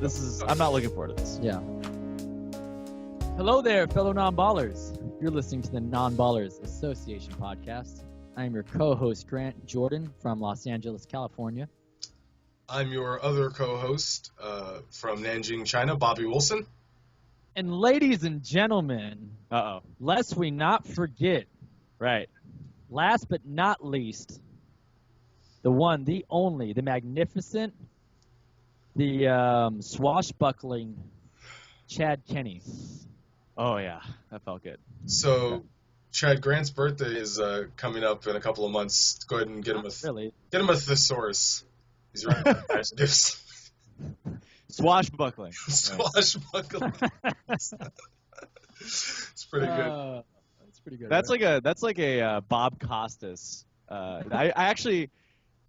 I'm not looking forward to this. Yeah. Hello there, fellow non-ballers. You're listening to the Non-Ballers Association podcast. I'm your co-host, Grant Jordan, from Los Angeles, California. I'm your other co-host from Nanjing, China, Bobby Wilson. And ladies and gentlemen, lest we not forget, right? Last but not least, the one, the only, the magnificent, the swashbuckling Chad Kenny. Oh, yeah. That felt good. So, Chad, Grant's birthday is coming up in a couple of months. Go ahead and get him a thesaurus. He's running out of adjectives. Swashbuckling. Swashbuckling. It's pretty good. That's pretty good. That's right? like a Bob Costas. I actually,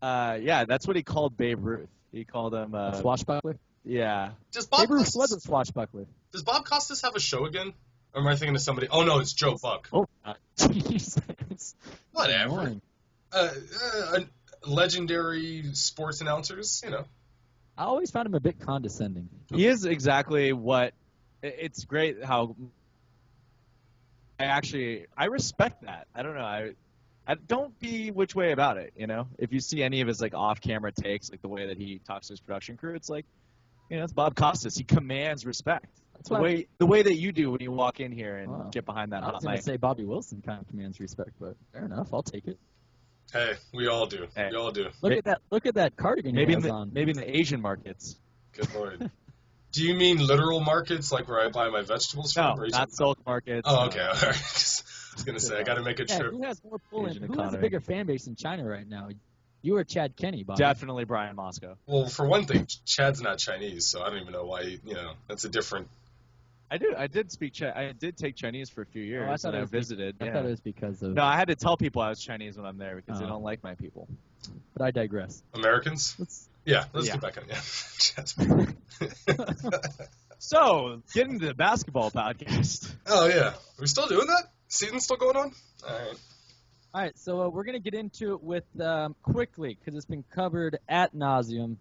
that's what he called Babe Ruth. He called him swashbuckler. Yeah. Babe Ruth was a swashbuckler. Does Bob Costas have a show again? Or am I thinking of somebody? Oh no, it's Joe Buck. Oh, Jesus. Whatever. Legendary sports announcers, you know. I always found him a bit condescending. He is exactly what. It's great how. I respect that. I don't know. I don't be which way about it. You know, if you see any of his like off-camera takes, like the way that he talks to his production crew, it's like, you know, it's Bob Costas. He commands respect. That's the way that you do when you walk in here and get behind that hot mic. I was going to say Bobby Wilson kind of commands respect, but fair enough. I'll take it. Hey, we all do. We all do. Look at that cardigan he has on. Maybe in the Asian markets. Good Lord. Do you mean literal markets, like where I buy my vegetables from? No, not silk markets. Oh, okay. All right. I was going to say, I got to make it true. Who has more pull in? Who has a bigger fan base in China right now? You or Chad Kenny, Bobby? Definitely Brian Moscow. Well, for one thing, Chad's not Chinese, so I don't even know why, that's a different... I did speak I did take Chinese for a few years, and I visited. I thought it was because of... No, I had to tell people I was Chinese when I'm there because they don't like my people. But I digress. Americans? Let's get back on. So, getting to the basketball podcast. Oh, yeah. Are we still doing that? Season's still going on? All right, so we're going to get into it with quickly because it's been covered ad nauseum.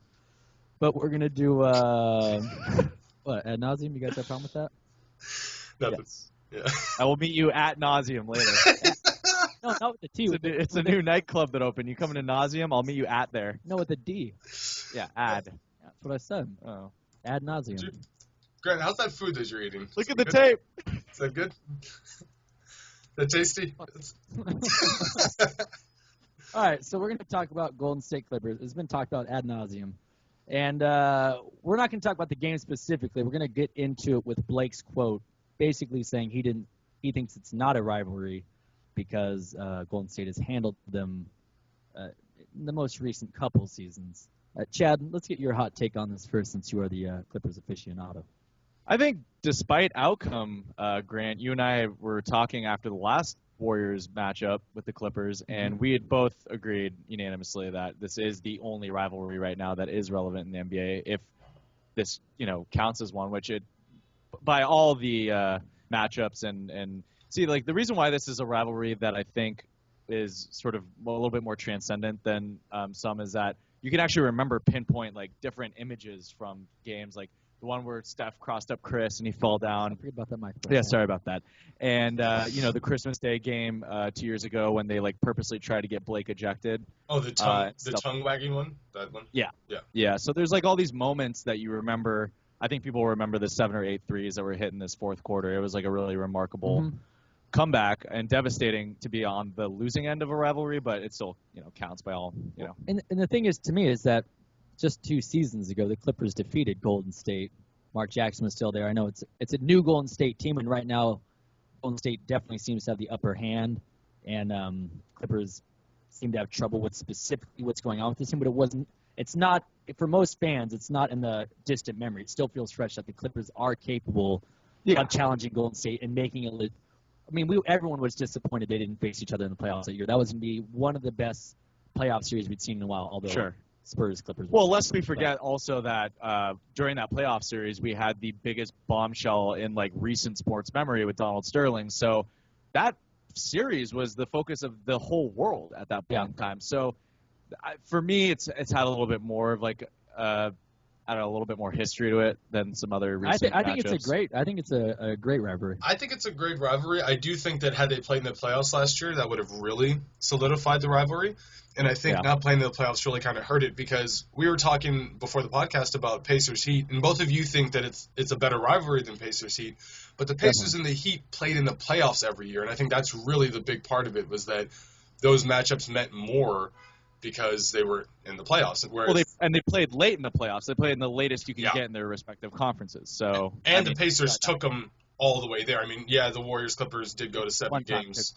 But we're going to do... What, ad nauseum? You guys have a problem with that? Nothing. Yeah. I will meet you at nauseum later. No, not with the T. It's a new nightclub that opened. You coming to nauseum? I'll meet you at there. No, with a D. Yeah, ad. That's what I said. Oh. Ad nauseum. Grant, how's that food that you're eating? Look at the tape. Is that good? Is that tasty? All right, so we're going to talk about Golden State Clippers. It's been talked about ad nauseum. And we're not going to talk about the game specifically. We're going to get into it with Blake's quote, basically saying he thinks it's not a rivalry because Golden State has handled them in the most recent couple seasons. Chad, let's get your hot take on this first, since you are the Clippers aficionado. I think despite outcome, Grant, you and I were talking after the last Warriors matchup with the Clippers, and we had both agreed unanimously that this is the only rivalry right now that is relevant in the NBA. If this, counts as one, which it, by all the matchups and see, like the reason why this is a rivalry that I think is sort of a little bit more transcendent than some is that you can actually remember pinpoint like different images from games, like the one where Steph crossed up Chris and he fell down. I forget about that, Mike. Yeah, sorry about that. And, the Christmas Day game 2 years ago when they, like, purposely tried to get Blake ejected. Oh, the tongue wagging one? That one? Yeah. So there's, like, all these moments that you remember. I think people remember the 7 or 8 threes that were hit in this fourth quarter. It was, like, a really remarkable comeback and devastating to be on the losing end of a rivalry, but it still, counts by all, And the thing is, to me, is that just 2 seasons ago, the Clippers defeated Golden State. Mark Jackson was still there. I know it's a new Golden State team, and right now Golden State definitely seems to have the upper hand, and Clippers seem to have trouble with specifically what's going on with this team. But it's not for most fans. It's not in the distant memory. It still feels fresh that the Clippers are capable of challenging Golden State and making it. Everyone was disappointed they didn't face each other in the playoffs that year. That was going to be one of the best playoff series we'd seen in a while. Although. Sure. Spurs, Clippers. Well, lest we forget also that during that playoff series, we had the biggest bombshell in like recent sports memory with Donald Sterling. So that series was the focus of the whole world at that point in time. So for me, it's had a little bit more of like, I a little bit more history to it than some other recent I think matchups. I think it's a great rivalry. I think it's a great rivalry. I do think that had they played in the playoffs last year, that would have really solidified the rivalry. And I think not playing in the playoffs really kind of hurt it, because we were talking before the podcast about Pacers Heat, and both of you think that it's a better rivalry than Pacers Heat. But the Pacers and the Heat played in the playoffs every year, and I think that's really the big part of it, was that those matchups meant more because they were in the playoffs. Whereas, they played late in the playoffs. They played in the latest you can get in their respective conferences. So the Pacers took them all the way there. I mean, the Warriors Clippers did go to 7 games.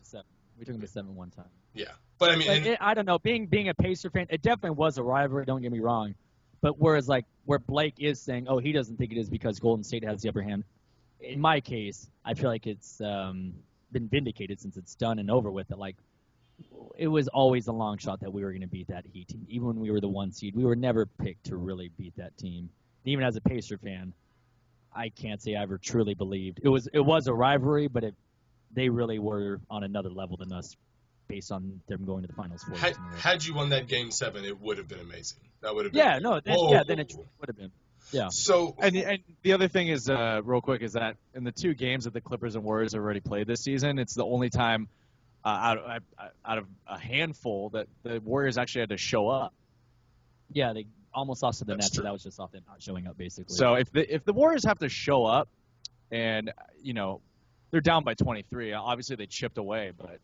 We took them to 7 one time. Yeah, but I mean, I don't know. Being a Pacer fan, it definitely was a rivalry. Don't get me wrong, but whereas where Blake is saying, oh, he doesn't think it is because Golden State has the upper hand. In my case, I feel like it's been vindicated since it's done and over with. It was always a long shot that we were going to beat that Heat team. Even when we were the 1 seed, we were never picked to really beat that team. And even as a Pacer fan, I can't say I ever truly believed. It was a rivalry, but they really were on another level than us based on them going to the finals. Had you won that Game 7, it would have been amazing. That would have been. Then it would have been. Yeah. So and the other thing is, real quick, is that in the 2 games that the Clippers and Warriors have already played this season, it's the only time out of a handful that the Warriors actually had to show up. Yeah, they almost lost to the Nets, but that was just off them not showing up, basically. So if the Warriors have to show up, and they're down by 23, obviously they chipped away. But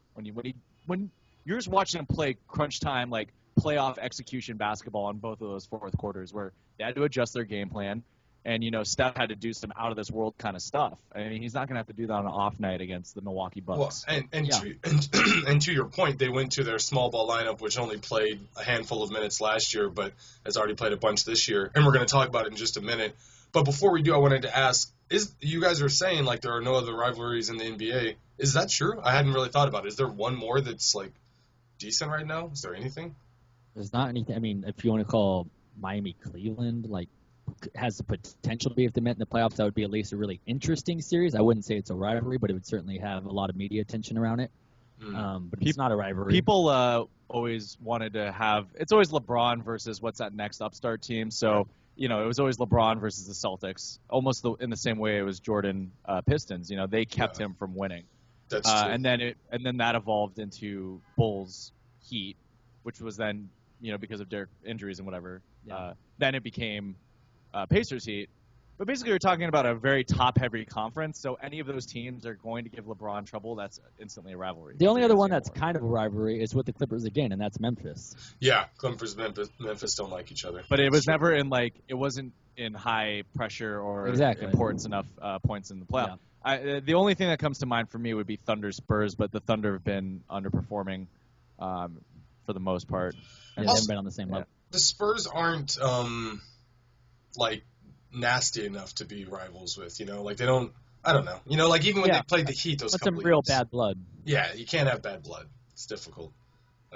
when you're just watching them play crunch time, like playoff execution basketball in both of those fourth quarters, where they had to adjust their game plan, and Steph had to do some out of this world kind of stuff. I mean, he's not going to have to do that on an off night against the Milwaukee Bucks. Well, and to your point, they went to their small ball lineup, which only played a handful of minutes last year, but has already played a bunch this year. And we're going to talk about it in just a minute. But before we do, I wanted to ask: you guys are saying there are no other rivalries in the NBA? Is that true? I hadn't really thought about it. Is there one more that's decent right now? Is there anything? There's not anything. I mean, if you want to call Miami Cleveland has the potential to be, if they met in the playoffs, that would be at least a really interesting series. I wouldn't say it's a rivalry, but it would certainly have a lot of media attention around it. But it's not a rivalry. People always wanted to have – it's always LeBron versus what's that next upstart team. So, it was always LeBron versus the Celtics, almost in the same way it was Jordan Pistons. They kept him from winning. That's true. And then that evolved into Bulls Heat, which was then, because of their injuries and whatever. Yeah. Then it became – Pacers Heat. But basically, we're talking about a very top-heavy conference, so any of those teams are going to give LeBron trouble. That's instantly a rivalry. The only other one that's kind of a rivalry is with the Clippers again, and that's Memphis. Yeah, Clippers, Memphis don't like each other. But it was never in it wasn't in high pressure or importance enough points in the playoff. Yeah. The only thing that comes to mind for me would be Thunder Spurs, but the Thunder have been underperforming for the most part. And they haven't been on the same level. The Spurs aren't nasty enough to be rivals with, they don't, I don't know, even when they played the Heat, those couple some real years, bad blood. Yeah, you can't have bad blood. It's difficult.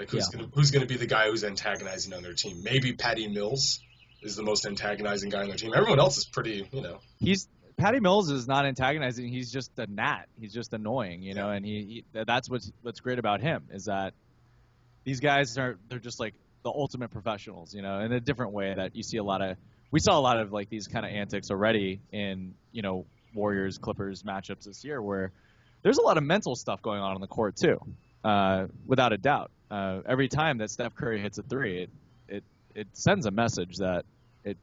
Who's gonna be the guy who's antagonizing on their team? Maybe Patty Mills is the most antagonizing guy on their team. Everyone else is pretty, Patty Mills is not antagonizing. He's just a gnat. He's just annoying, and he that's what's great about him, is that these guys they're just the ultimate professionals, in a different way that we saw a lot of these kind of antics already in, Warriors Clippers matchups this year, where there's a lot of mental stuff going on the court too, without a doubt. Every time that Steph Curry hits a three, it sends a message that it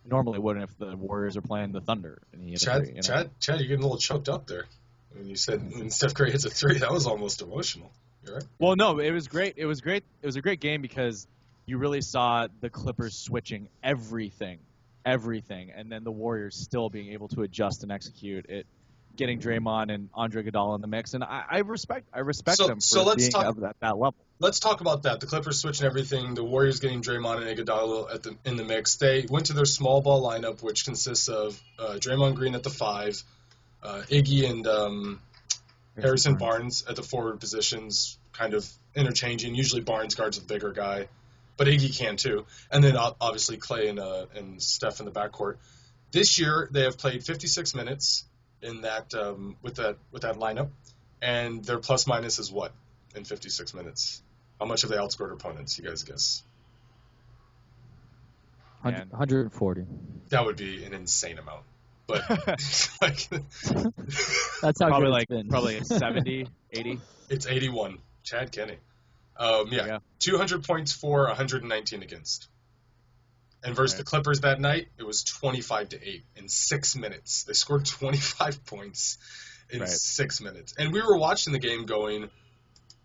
normally wouldn't if the Warriors are playing the Thunder. And he hit a three, Chad, you're getting a little choked up there. When you said when Steph Curry hits a three, that was almost emotional. You're right. Well, no, it was great. It was great. It was a great game because you really saw the Clippers switching everything, and then the Warriors still being able to adjust and execute it, getting Draymond and Andre Iguodala in the mix, and I respect them for being at that level. Let's talk about that. The Clippers switching everything, the Warriors getting Draymond and Iguodala in the mix. They went to their small ball lineup, which consists of Draymond Green at the 5, Iggy and Harrison Barnes at the forward positions, kind of interchanging. Usually Barnes guards the bigger guy, but Iggy can too. And then obviously Clay and Steph in the backcourt. This year they have played 56 minutes in that with that lineup, and their plus minus is what in 56 minutes? How much have they outscored opponents? You guys guess. And 140. That would be an insane amount. But like, That's how probably good it's been. probably 70, 80. it's 81. Chad Kenny. Yeah. 200 points for, 119 against. And versus the Clippers that night, it was 25-8 in 6 minutes. They scored 25 points in 6 minutes. And we were watching the game going,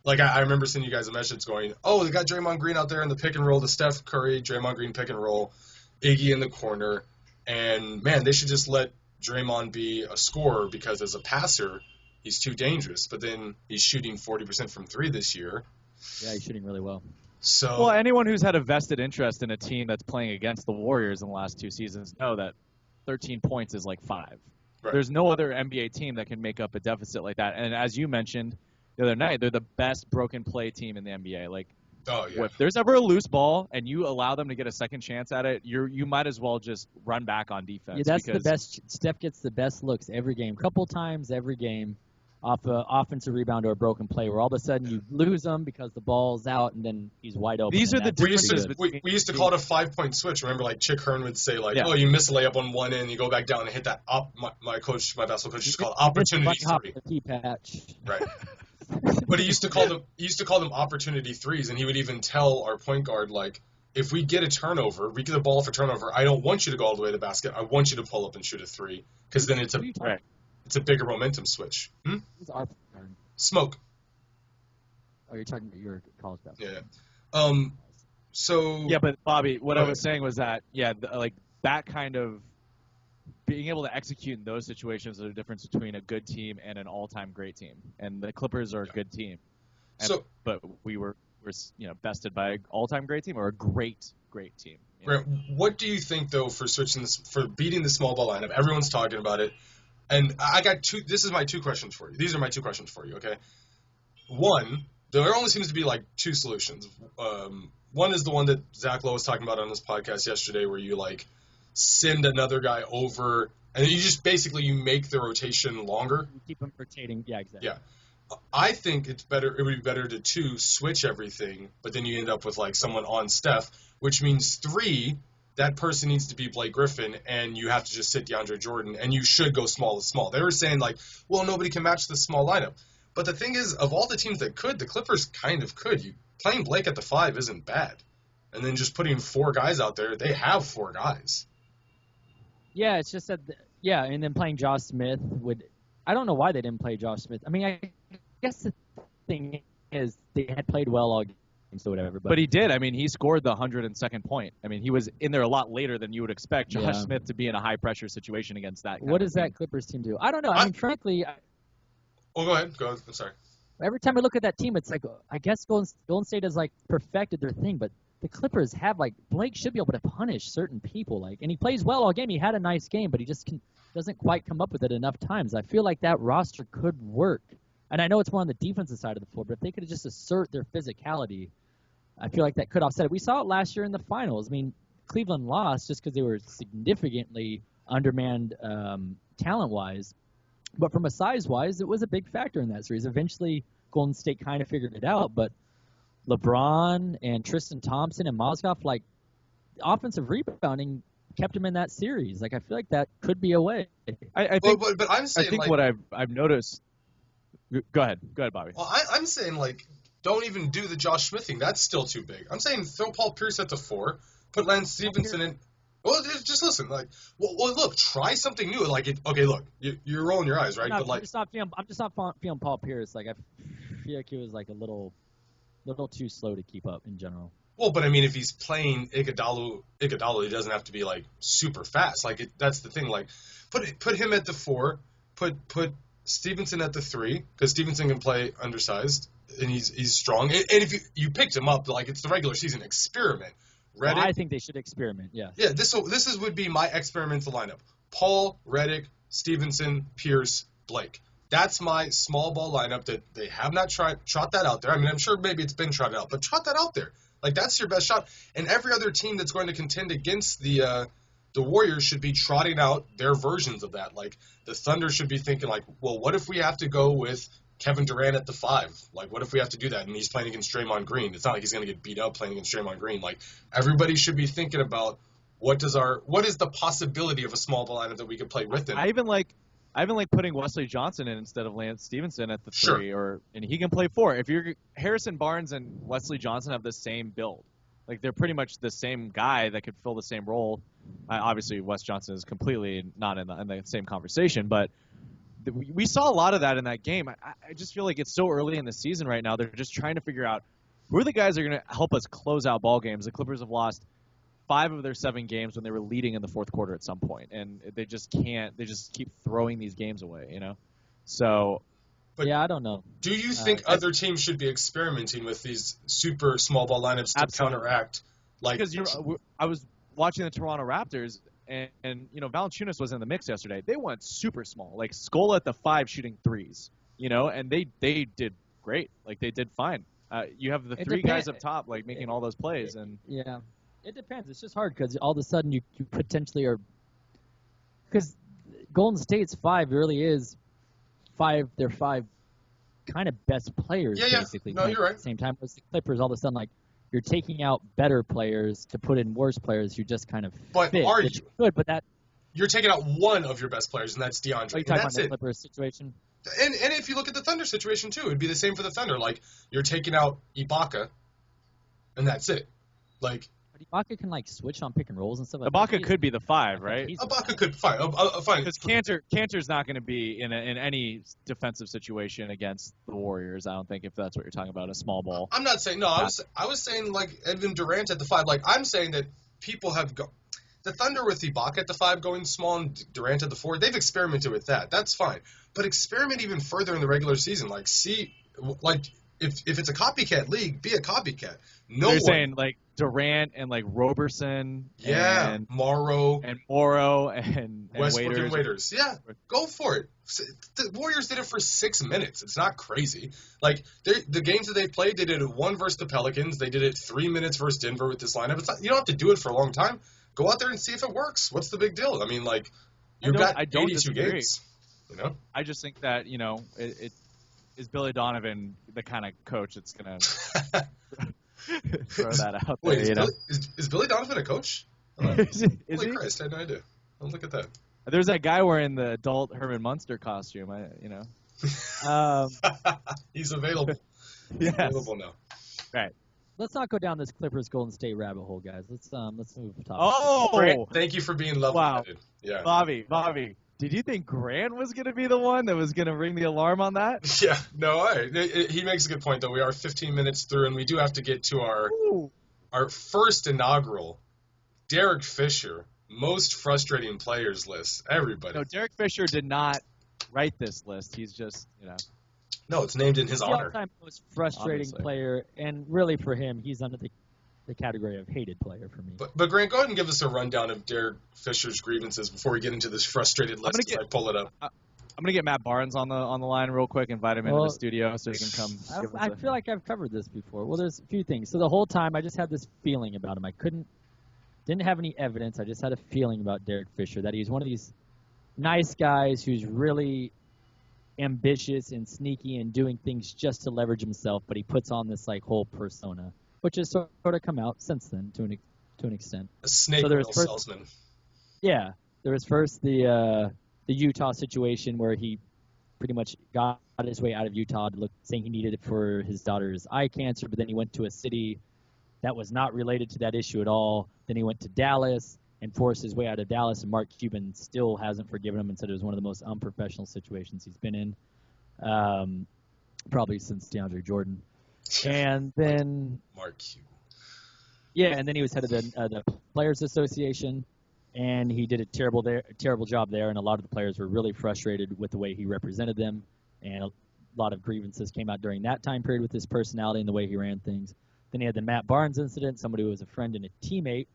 like, I remember sending you guys a message going, oh, they got Draymond Green out there in the pick and roll, the Steph Curry, Draymond Green pick and roll, Iggy in the corner. And, man, they should just let Draymond be a scorer because as a passer, he's too dangerous. But then he's shooting 40% from three this year. Yeah, he's shooting really well. So, Well, anyone who's had a vested interest in a team that's playing against the Warriors in the last 2 seasons know that 13 points is like 5. Right. There's no other NBA team that can make up a deficit like that. And as you mentioned the other night, they're the best broken play team in the NBA. Like, if there's ever a loose ball and you allow them to get a second chance at it, you might as well just run back on defense. Yeah, that's the best. Steph gets the best looks every game, couple times every game, off a offensive rebound or a broken play, where all of a sudden you lose them because the ball's out and then he's wide open. These are the differences. We used to call it a 5-point switch. Remember, like Chick Hearn would say, like, oh, you miss a layup on one end, you go back down and hit that my basketball coach used to call it opportunity three. Patch. Right. But he used to call them opportunity threes, and he would even tell our point guard, like, if we get a turnover, we get the ball for turnover, I don't want you to go all the way to the basket. I want you to pull up and shoot a three, because then it's a bigger momentum switch. Who's our guard? Smoke. Oh, you're talking about your college basketball. Yeah. So. Yeah, but Bobby, what I was saying was that, like that kind of being able to execute in those situations is the difference between a good team and an all-time great team. And the Clippers are a good team. But we were bested by an all-time great team or a great team. Right. What do you think, though, for beating the small ball lineup? Everyone's talking about it. And I got this is my 2 questions for you. These are my 2 questions for you, okay? One, there only seems to be like 2 solutions. One is the one that Zach Lowe was talking about on his podcast yesterday, where you like send another guy over, and you just basically you make the rotation longer. You keep them rotating. Yeah, exactly. Yeah. I think it would be better to switch everything, but then you end up with like someone on Steph, which means 3, that person needs to be Blake Griffin, and you have to just sit DeAndre Jordan, and you should go small to small. They were saying like, well, nobody can match the small lineup. But the thing is, of all the teams that could, the Clippers kind of could. Playing Blake at the 5 isn't bad. And then just putting 4 guys out there, they have 4 guys. Yeah, it's just that, and then playing Josh Smith I don't know why they didn't play Josh Smith. I mean, I guess the thing is they had played well all game, so whatever. But he did. I mean, he scored the 102nd point. I mean, he was in there a lot later than you would expect Josh Smith to be in a high-pressure situation against that guy. What does that Clippers team do? I don't know. I mean, frankly... Go ahead. I'm sorry. Every time I look at that team, it's like, I guess Golden State has, like, perfected their thing, but the Clippers have, like, Blake should be able to punish certain people, like, and he plays well all game. He had a nice game, but he just doesn't quite come up with it enough times. I feel like that roster could work, and I know it's more on the defensive side of the floor, but if they could just assert their physicality, I feel like that could offset it. We saw it last year in the finals. I mean, Cleveland lost just because they were significantly undermanned talent-wise, but from a size-wise, it was a big factor in that series. Eventually, Golden State kind of figured it out, but LeBron and Tristan Thompson and Mozgov, like, offensive rebounding kept him in that series. Like, I feel like that could be a way. I think, but I'm saying, I think what I've noticed. Go ahead, Bobby. Well, I'm saying, like, don't even do the Josh Smith thing. That's still too big. I'm saying throw Paul Pierce at the 4, put Lance Stevenson in. Well, just listen. Like, well, look, try something new. Like, okay, look, you're rolling your eyes, right? I'm just not feeling Paul Pierce. Like, I feel like he was like a little too slow to keep up in general. Well, but I mean, if he's playing Iguodala, he doesn't have to be like super fast. Like, that's the thing. Like, put him at the 4, put Stevenson at the 3, because Stevenson can play undersized and he's strong. And if you picked him up, like, it's the regular season experiment. Well, I think they should experiment. Yeah. Yeah. This would be my experimental lineup: Paul, Redick, Stevenson, Pierce, Blake. That's my small ball lineup that they have not trot that out there. I mean, I'm sure maybe it's been trotted out, but trot that out there. Like, that's your best shot. And every other team that's going to contend against the Warriors should be trotting out their versions of that. Like, the Thunder should be thinking, like, well, what if we have to go with Kevin Durant at the 5? Like, what if we have to do that? And he's playing against Draymond Green. It's not like he's going to get beat up playing against Draymond Green. Like, everybody should be thinking about what is the possibility of a small ball lineup that we could play with him? I even like putting Wesley Johnson in instead of Lance Stevenson at the 3, and he can play 4. If you're Harrison Barnes and Wesley Johnson have the same build, like they're pretty much the same guy that could fill the same role. Obviously, Wes Johnson is completely not in the same conversation, but we saw a lot of that in that game. I just feel like it's so early in the season right now. They're just trying to figure out who are the guys that are going to help us close out ball games. The Clippers have lost 5 of their 7 games when they were leading in the fourth quarter at some point, and they just can't. They just keep throwing these games away, you know. So, but yeah, I don't know. Do you think other teams should be experimenting with these super small ball lineups to counteract? Like, because I was watching the Toronto Raptors, and you know, Valanciunas was in the mix yesterday. They went super small, like Scola at the 5 shooting threes, you know, and they did great. Like they did fine. You have the 3 guys up top, like making all those plays, and yeah. It depends. It's just hard because all of a sudden you potentially are – because Golden State's 5 really is 5 – they're 5 kind of best players, basically. No, you're right. At the same time, as the Clippers, all of a sudden, like, you're taking out better players to put in worse players who just kind of fit. Are you? Good, but that – You're taking out one of your best players, and that's DeAndre. Are you talking about the Clippers situation? And if you look at the Thunder situation, too, it'd be the same for the Thunder. Like, you're taking out Ibaka, and that's it. Like – But Ibaka can like switch on pick and rolls and stuff like that. Ibaka could be the 5, right? Ibaka could fine. Because Cantor's not going to be in any defensive situation against the Warriors. I don't think, if that's what you're talking about, a small ball. I'm not saying I was saying like Edwin Durant at the 5. Like I'm saying that people have the Thunder with Ibaka at the 5 going small and Durant at the 4. They've experimented with that. That's fine. But experiment even further in the regular season. Like if it's a copycat league, be a copycat. You're saying like Durant and like Roberson, and Morrow and Westbrook and Waiters. Yeah, go for it. The Warriors did it for 6 minutes. It's not crazy. Like the games that they played, they did it 1 versus the Pelicans. They did it 3 minutes versus Denver with this lineup. You don't have to do it for a long time. Go out there and see if it works. What's the big deal? I mean, like you've got 82 games. You know, I just think that it is Billy Donovan the kind of coach that's gonna throw that out there. Wait, is Billy Donovan a coach? Is Holy he? Christ, I had no idea. Oh, look at that. There's that guy wearing the adult Herman Munster costume. He's available. Yes. Available now. Right. Let's not go down this Clippers Golden State rabbit hole, guys. Let's move topic. Oh, thank you for being level-headed. Wow. Yeah. Bobby. Did you think Grant was going to be the one that was going to ring the alarm on that? Yeah, no, he makes a good point, though. We are 15 minutes through, and we do have to get to our first inaugural Derek Fisher most frustrating players list. Everybody. No, Derek Fisher did not write this list. He's just, No, it's named in his honor. The all-time most frustrating player, and really for him, he's under the category of hated player for me. But Grant, go ahead and give us a rundown of Derek Fisher's grievances before we get into this frustrated list as I pull it up. I'm going to get Matt Barnes on the line real quick, invite him into the studio so he can come. I feel like I've covered this before. Well, there's a few things. So the whole time I just had this feeling about him. Didn't have any evidence. I just had a feeling about Derek Fisher, that he's one of these nice guys who's really ambitious and sneaky and doing things just to leverage himself, but he puts on this like whole persona, which has sort of come out since then to an extent. A snake oil salesman. Yeah, there was first the Utah situation where he pretty much got his way out of Utah saying he needed it for his daughter's eye cancer, but then he went to a city that was not related to that issue at all. Then he went to Dallas and forced his way out of Dallas, and Mark Cuban still hasn't forgiven him and said it was one of the most unprofessional situations he's been in, probably since DeAndre Jordan. And then Mark Cuban. Yeah, and then he was head of the Players Association, and he did a terrible job there, and a lot of the players were really frustrated with the way he represented them, and a lot of grievances came out during that time period with his personality and the way he ran things. Then he had the Matt Barnes incident, somebody who was a friend and a teammate.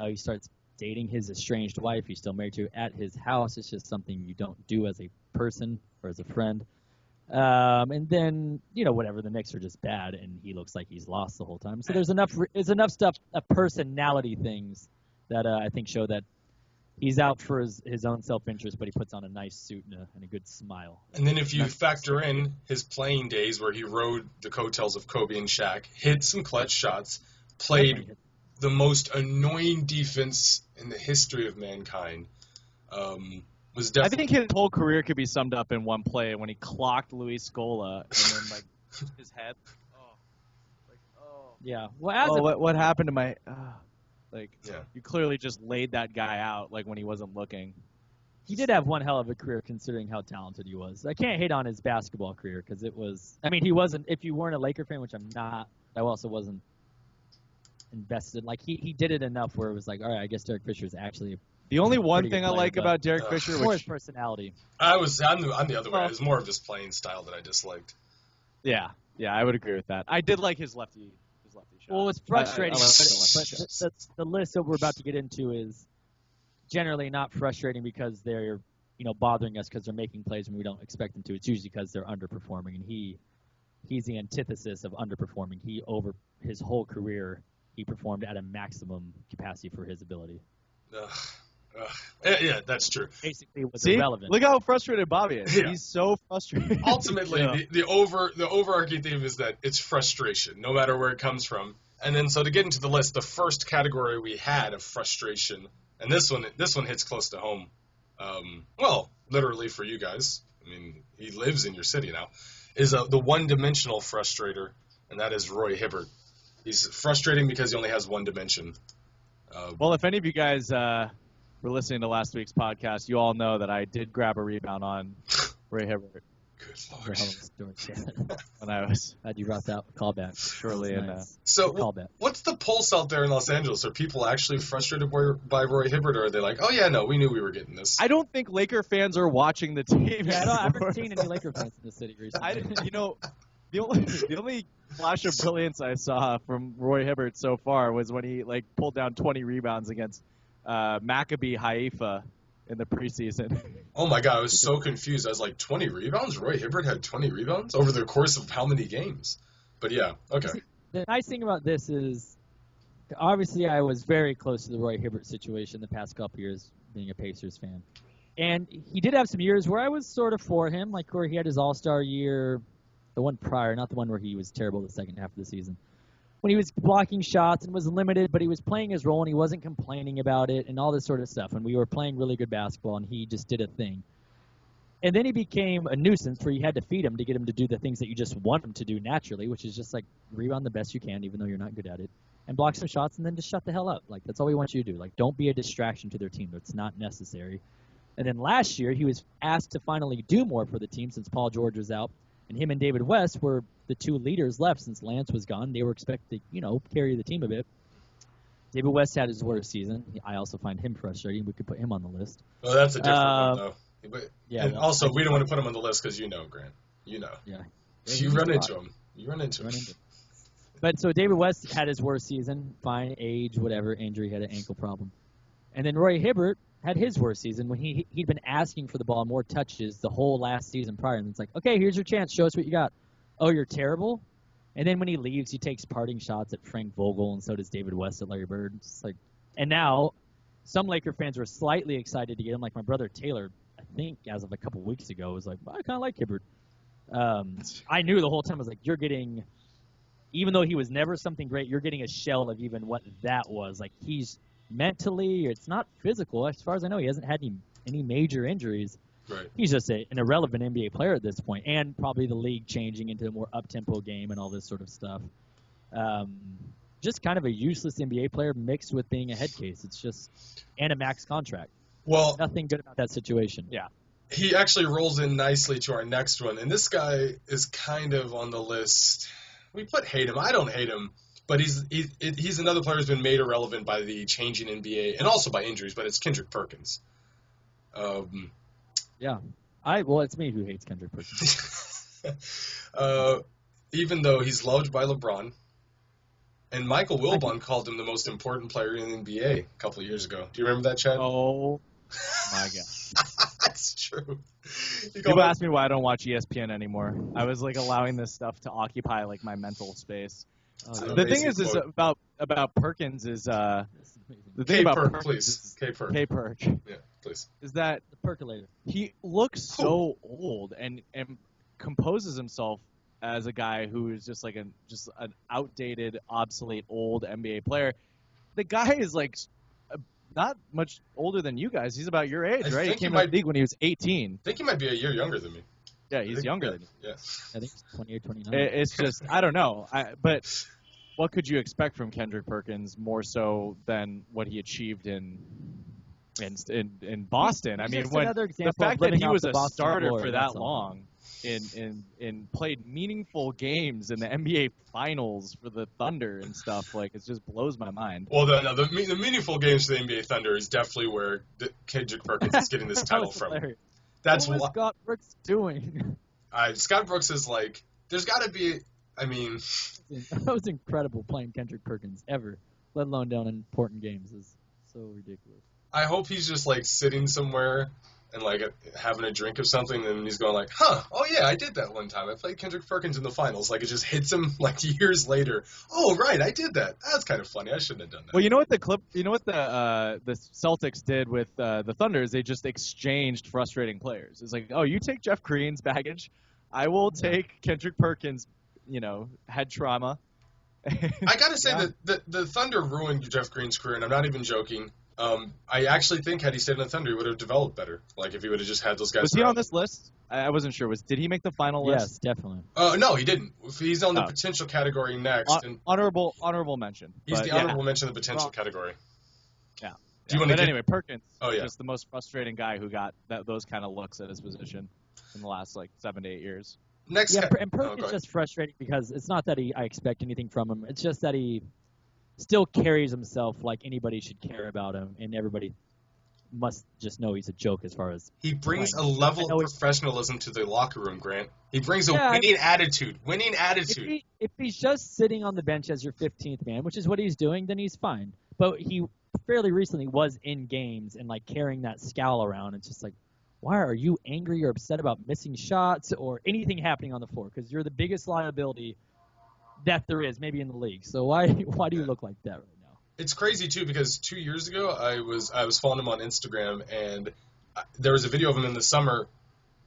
He starts dating his estranged wife he's still married to at his house. It's just something you don't do as a person or as a friend. And then, whatever, the Knicks are just bad, and he looks like he's lost the whole time. So there's enough stuff, personality things that I think show that he's out for his own self-interest, but he puts on a nice suit and a good smile. And then if you factor in his playing days where he rode the coattails of Kobe and Shaq, hit some clutch shots, played the most annoying defense in the history of mankind. Was I definitely. think his whole career could be summed up in one play when he clocked Luis Scola and then like his head. Yeah. Well, as What happened to my? Yeah. You clearly just laid that guy out like when he wasn't looking. he did have one hell of a career considering how talented he was. I can't hate on his basketball career because it was. I mean, he wasn't. If you weren't a Laker fan, which I'm not, I also wasn't invested. Like he did it enough where it was like, all right, I guess Derek Fisher is actually. The only one Pretty good thing I player, like but- about Derek Fisher, More his which personality. I'm the other way. Well- It was more of his playing style that I disliked. yeah, I would agree with that. I did like his lefty shot. Well, it's frustrating, I like the lefty but shots. the list that we're about to get into is generally not frustrating because they're bothering us because they're making plays when we don't expect them to. It's usually because they're underperforming, and he's the antithesis of underperforming. Over his whole career, he performed at a maximum capacity for his ability. Yeah, that's true. Basically, it was See, irrelevant. look how frustrated Bobby is. Yeah. He's so frustrated. Ultimately, Yeah. the overarching theme is that it's frustration, no matter where it comes from. And then, so to get into the list, the first category we had of frustration, and this one hits close to home. Well, literally for you guys. I mean, he lives in your city now. Is the one-dimensional frustrator, and that is Roy Hibbert. He's frustrating because he only has one dimension. Well, if any of you guys were listening to last week's podcast, you all know that I did grab a rebound on Ray Hibbert Good For lord. a hell of a story. Yeah. when I was Glad you brought that callback. shortly That in. was nice. So, Good callback. what's the pulse out there in Los Angeles? Are people actually frustrated by Roy Hibbert, or are they like, oh yeah, no, we knew we were getting this? I don't think Laker fans are watching the team. Yeah, I anymore. haven't seen any Laker fans in the city recently. The only flash of brilliance I saw from Roy Hibbert so far was when he pulled down 20 rebounds against Maccabi Haifa in the preseason. Oh my god, I was so confused. I was like, 20 rebounds? Roy Hibbert had 20 rebounds over the course of how many games? But yeah, okay. See, the nice thing about this is, obviously, I was very close to the Roy Hibbert situation the past couple years, being a Pacers fan. And he did have some years where I was sort of for him, like where he had his All-Star year, the one prior, not the one where he was terrible the second half of the season. When he was blocking shots and was limited, but he was playing his role and he wasn't complaining about it and all this sort of stuff. And we were playing really good basketball and he just did a thing. And then he became a nuisance where you had to feed him to get him to do the things that you just want him to do naturally, which is just like rebound the best you can, even though you're not good at it, and block some shots and then just shut the hell up. Like, that's all we want you to do. Like, don't be a distraction to their team. It's not necessary. And then last year, he was asked to finally do more for the team since Paul George was out. And him and David West were the two leaders left since Lance was gone. They were expected to, carry the team a bit. David West had his worst season. I also find him frustrating. We could put him on the list. Well, that's a different one, though. But, yeah, and well, also, I we do don't want to like- put him on the list because Grant. You know. Yeah. You run into him. You run into him. But so David West had his worst season. Fine, age, whatever, injury, had an ankle problem. And then Roy Hibbert had his worst season when he'd been asking for the ball more touches the whole last season prior. And it's like, okay, here's your chance. Show us what you got. Oh, you're terrible? And then when he leaves, he takes parting shots at Frank Vogel, and so does David West at Larry Bird. It's like, and now some Laker fans were slightly excited to get him. Like my brother Taylor, I think as of a couple weeks ago, was like, well, I kind of like Hibbert. I knew the whole time, I was like, you're getting, even though he was never something great, you're getting a shell of even what that was. Like, he's mentally, it's not physical. As far as I know, he hasn't had any major injuries. Right. He's just an irrelevant NBA player at this point, and probably the league changing into a more up-tempo game and all this sort of stuff. Just kind of a useless NBA player mixed with being a head case. It's just, and a max contract. Well, Nothing good about that situation. Yeah. he actually rolls in nicely to our next one, and this guy is kind of on the list. We hate him. I don't hate him, but he's another player who's been made irrelevant by the changing NBA and also by injuries. But it's Kendrick Perkins. Yeah. Well, it's me who hates Kendrick Perkins. Even though he's loved by LeBron, and Michael Wilbon called him the most important player in the NBA a couple of years ago. Do you remember that, Chad? Oh my god. That's true. People ask me why I don't watch ESPN anymore. I was allowing this stuff to occupy my mental space. The thing is about Perkins is the thing K about Perk, Perkins please. is, K Perk. K-Perk Yeah, please. is that The percolator. he looks so old and composes himself as a guy who is just an outdated, obsolete, old NBA player. the guy is like not much older than you guys. He's about your age, I right? He think he came into might- the league when he was 18. I think he might be a year younger than me. Yeah, he's younger than you. Yeah. I think it's 28, 29. It's just I don't know. But what could you expect from Kendrick Perkins more so than what he achieved in Boston? I He's mean, just when another the example fact of that living he off was the a Boston starter glory, for that's that all. long and played meaningful games in the NBA Finals for the Thunder and stuff, like it just blows my mind. Well, the meaningful games for the NBA Thunder is definitely where Kendrick Perkins is getting this That title was from. hilarious. That's what was why Scott Brooks doing? Scott Brooks is like, there's got to be. I mean, That was incredible playing Kendrick Perkins ever, let alone down in important games. Is so ridiculous. I hope he's just like sitting somewhere and like having a drink of something, and he's going like, oh yeah, I did that one time. I played Kendrick Perkins in the finals. Like it just hits him like years later. Oh right, I did that. That's kind of funny. I shouldn't have done that. Well, you know what the Celtics did with the Thunder is they just exchanged frustrating players. It's like, oh, you take Jeff Green's baggage, I will take Kendrick Perkins, head trauma. I gotta say Yeah. that the Thunder ruined Jeff Green's career, and I'm not even joking. I actually think had he stayed in the Thunder, he would have developed better. Like if he would have just had those guys. Was he around on this list? I wasn't sure. Did he make the final Yes, list? definitely. No, he didn't. He's on the Oh. potential category next, and Honorable mention. he's But the yeah. honorable mention of the potential Well, category. Yeah. Do you want to But get? anyway, Perkins. Oh, yeah. Just the most frustrating guy who got those kind of looks at his position in the last 7 to 8 years. Next, Yeah, and go Perkins ahead. just frustrating because it's not that I expect anything from him. It's just that he still carries himself like anybody should care about him, and everybody must just know he's a joke as far as He brings a playing. level I know of professionalism to the locker room, Grant. He brings a Yeah, winning attitude. Winning if, attitude. if he's just sitting on the bench as your 15th man, which is what he's doing, then he's fine. But he fairly recently was in games and like carrying that scowl around. It's just like, why are you angry or upset about missing shots or anything happening on the floor? Because you're the biggest liability that there is, maybe in the league. So why do you look like that right now? It's crazy too because 2 years ago I was following him on Instagram, and there was a video of him in the summer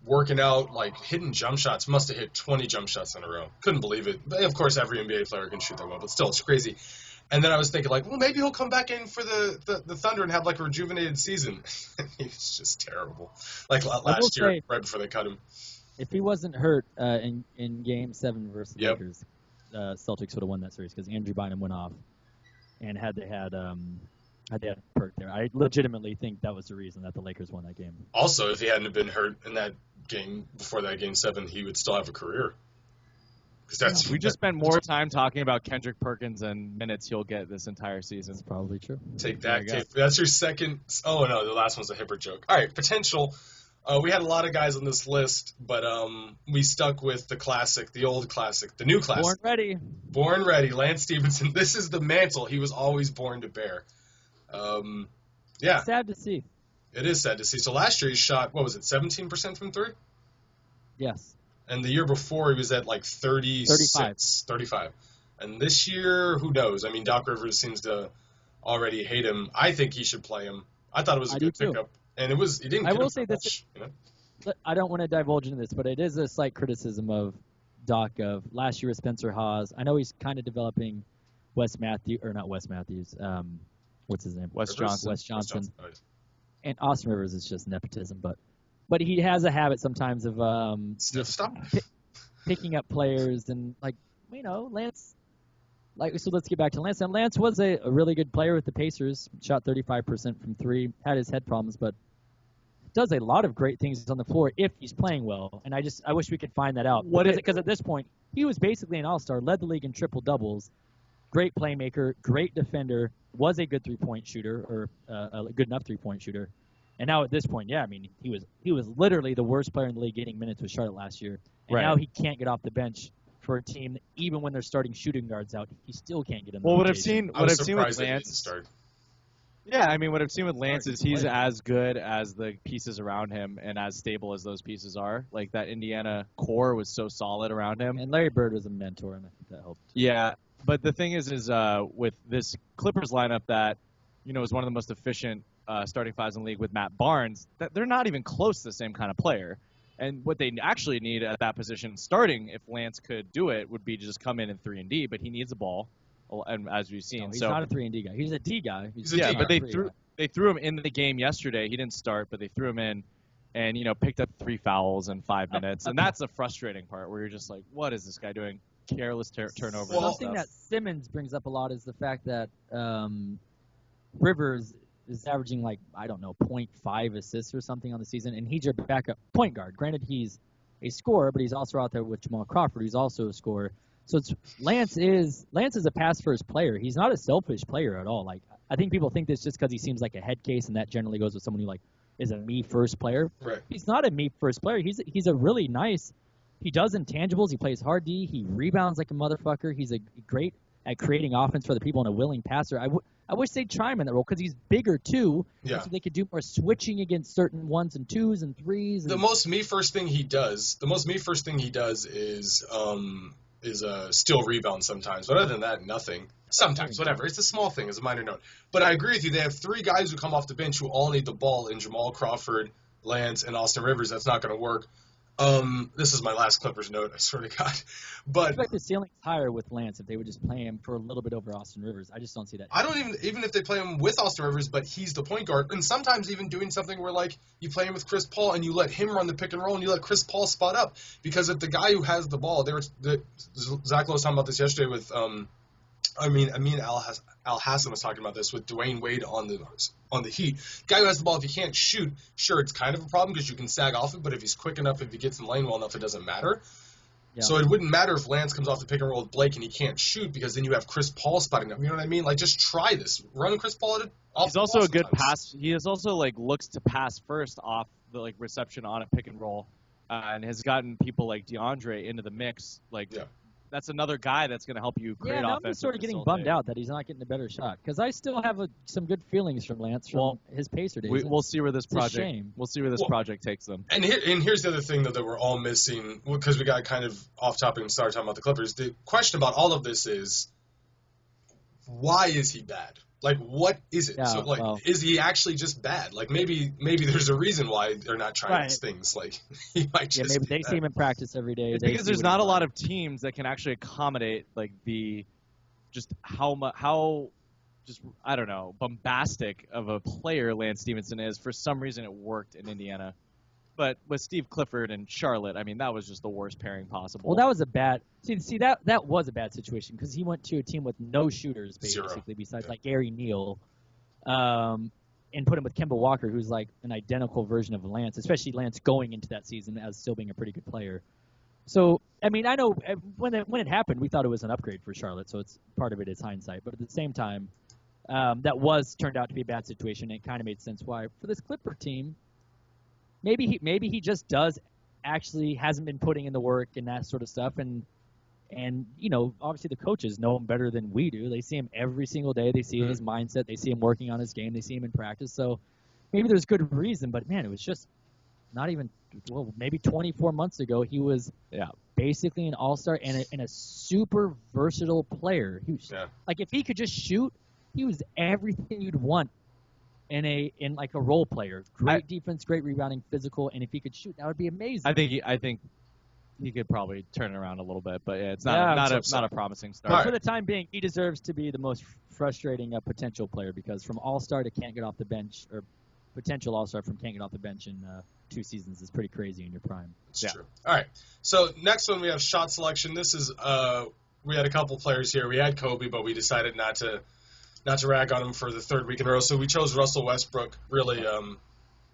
working out, like hitting jump shots. Must have hit 20 jump shots in a row. Couldn't believe it. But of course, every NBA player can shoot that well, but still, it's crazy. And then I was thinking, like, well, maybe he'll come back in for the Thunder and have like a rejuvenated season. He's just terrible. Like last year, say- right before they cut him. If he wasn't hurt in Game 7 versus the Yep. Lakers, Celtics would have won that series because Andrew Bynum went off. And had they had Perk there, I legitimately think that was the reason that the Lakers won that game. Also, if he hadn't been hurt in that game before that Game 7, he would still have a career. Because that's We just spent more time talking about Kendrick Perkins and minutes he'll get this entire season. That's probably true. Take There that, you go. Kate. That's your second. Oh no, the last one's a hipper joke. All right, potential. We had a lot of guys on this list, but we stuck with the classic, the old classic, the new classic. Born ready. Born ready, Lance Stevenson. This is the mantle he was always born to bear. Yeah, Sad to see. it is sad to see. So last year he shot, what was it, 17% from three? Yes. And the year before he was at like 35. And this year, who knows? I mean, Doc Rivers seems to already hate him. I think he should play him. I thought it was a I do good too. pickup. And it didn't I get will him say for this- much, you know? I don't want to divulge into this, but it is a slight criticism of Doc of last year with Spencer Hawes. I know he's kind of developing What's his name? Wes Johnson. Wes Johnson. Oh, yeah. And Austin Rivers is just nepotism, but he has a habit sometimes of Stop. picking up players and Lance. So let's get back to Lance. And Lance was a really good player with the Pacers. Shot 35% from three. Had his head problems, but does a lot of great things on the floor if he's playing well. And I wish we could find that out. Because at this point he was basically an all-star. Led the league in triple doubles. Great playmaker, great defender. Was a good three-point shooter or a good enough three-point shooter. And now at this point, yeah, I mean, he was literally the worst player in the league getting minutes with Charlotte last year. And Right. now he can't get off the bench for a team that even when they're starting shooting guards out, he still can't get in the Well, what I've rotation. seen, I what was I've seen with surprised that he didn't Lance, start. yeah, I mean, what I've seen with Lance Sorry, is he's player. as good as the pieces around him and as stable as those pieces are. Like that Indiana core was so solid around him. And Larry Bird was a mentor, and I think that helped. Yeah, but the thing is with this Clippers lineup that is one of the most efficient starting fives in the league with Matt Barnes, that they're not even close to the same kind of player. And what they actually need at that position starting, if Lance could do it, would be to just come in 3-and-D, but he needs the ball. and as we've seen. No, he's so not a 3-and-D guy. He's a D guy. Yeah, but they three guy. threw him in the game yesterday. He didn't start, but they threw him in, and picked up 3 fouls in 5 minutes, and that's the frustrating part where you're just like, what is this guy doing? Careless turnovers. Something that Simmons brings up a lot is the fact that Rivers is averaging like, I don't know, 0.5 assists or something on the season, and he's your backup point guard. Granted, he's a scorer, but he's also out there with Jamal Crawford, who's also a scorer. So Lance is a pass-first player. He's not a selfish player at all. Like, I think people think this just because he seems like a head case, and that generally goes with someone who like is a me-first player. Right. He's not a me-first player. He's a really nice. He does intangibles. He plays hard D. He rebounds like a motherfucker. He's a great at creating offense for the people and a willing passer. I wish they'd try him in that role because he's bigger too. Yeah. So they could do more switching against certain 1s and 2s and 3s. The most me first thing he does is steal rebound sometimes. But other than that, nothing. Sometimes, whatever. It's a small thing. It's a minor note. But I agree with you. They have 3 guys who come off the bench who all need the ball in Jamal Crawford, Lance, and Austin Rivers. That's not going to work. This is my last Clippers note, I swear to God. But I feel like the ceiling's higher with Lance if they would just play him for a little bit over Austin Rivers. I just don't see that. I don't even if they play him with Austin Rivers, but he's the point guard. And sometimes even doing something where, like, you play him with Chris Paul and you let him run the pick and roll and you let Chris Paul spot up. Because if the guy who has the ball, Zach Lowe was talking about this yesterday with Amin Al-Hassan was talking about this with Dwayne Wade on the Heat. Guy who has the ball, if he can't shoot, sure, it's kind of a problem because you can sag off it, but if he's quick enough, if he gets in the lane well enough, it doesn't matter. Yeah. So it wouldn't matter if Lance comes off the pick and roll with Blake and he can't shoot because then you have Chris Paul spotting up. You know what I mean? Like, just try this. Run Chris Paul off. He's also a good pass. He is also, like, looks to pass first off the, like, reception on a pick and roll and has gotten people like DeAndre into the mix. Like, yeah. That's another guy that's going to help you create offense. I'm sort of getting bummed out that he's not getting a better shot because I still have some good feelings from Lance from his Pacer days. We'll see where this project takes them. And here's the other thing that we're all missing because we got kind of off topic and started talking about the Clippers. The question about all of this is, why is he bad? Like, what is it? Yeah, is he actually just bad? Like, maybe there's a reason why they're not trying these things. Like, he might just maybe they see him in practice every day. It's because there's not a lot of teams that can actually accommodate, like, how I don't know, bombastic of a player Lance Stevenson is. For some reason, it worked in Indiana. But with Steve Clifford and Charlotte, I mean, that was just the worst pairing possible. Well, that was a bad – see that was a bad situation because he went to a team with no shooters, basically, besides, like, Gary Neal, and put him with Kemba Walker, who's, like, an identical version of Lance, especially Lance going into that season as still being a pretty good player. So, I mean, I know when it happened, we thought it was an upgrade for Charlotte, so it's part of it is hindsight. But at the same time, that turned out to be a bad situation, and it kind of made sense why. For this Clipper team – Maybe he just actually hasn't been putting in the work and that sort of stuff, and obviously the coaches know him better than we do. They see him every single day. They see his mindset. They see him working on his game. They see him in practice. So maybe there's good reason, but man, it was just not even maybe 24 months ago he was basically an all-star and a super versatile player. He was, like if he could just shoot, he was everything you'd want. In like a role player, great defense, great rebounding, physical, and if he could shoot, that would be amazing. I think he could probably turn it around a little bit, but it's not a promising start. Right. For the time being, he deserves to be the most frustrating potential player because from all-star to can't get off the bench, or potential all-star from can't get off the bench in 2 seasons is pretty crazy in your prime. That's true. All right, so next one we have shot selection. This is we had a couple players here. We had Kobe, but we decided not to rag on him for the 3rd week in a row. So we chose Russell Westbrook. Really,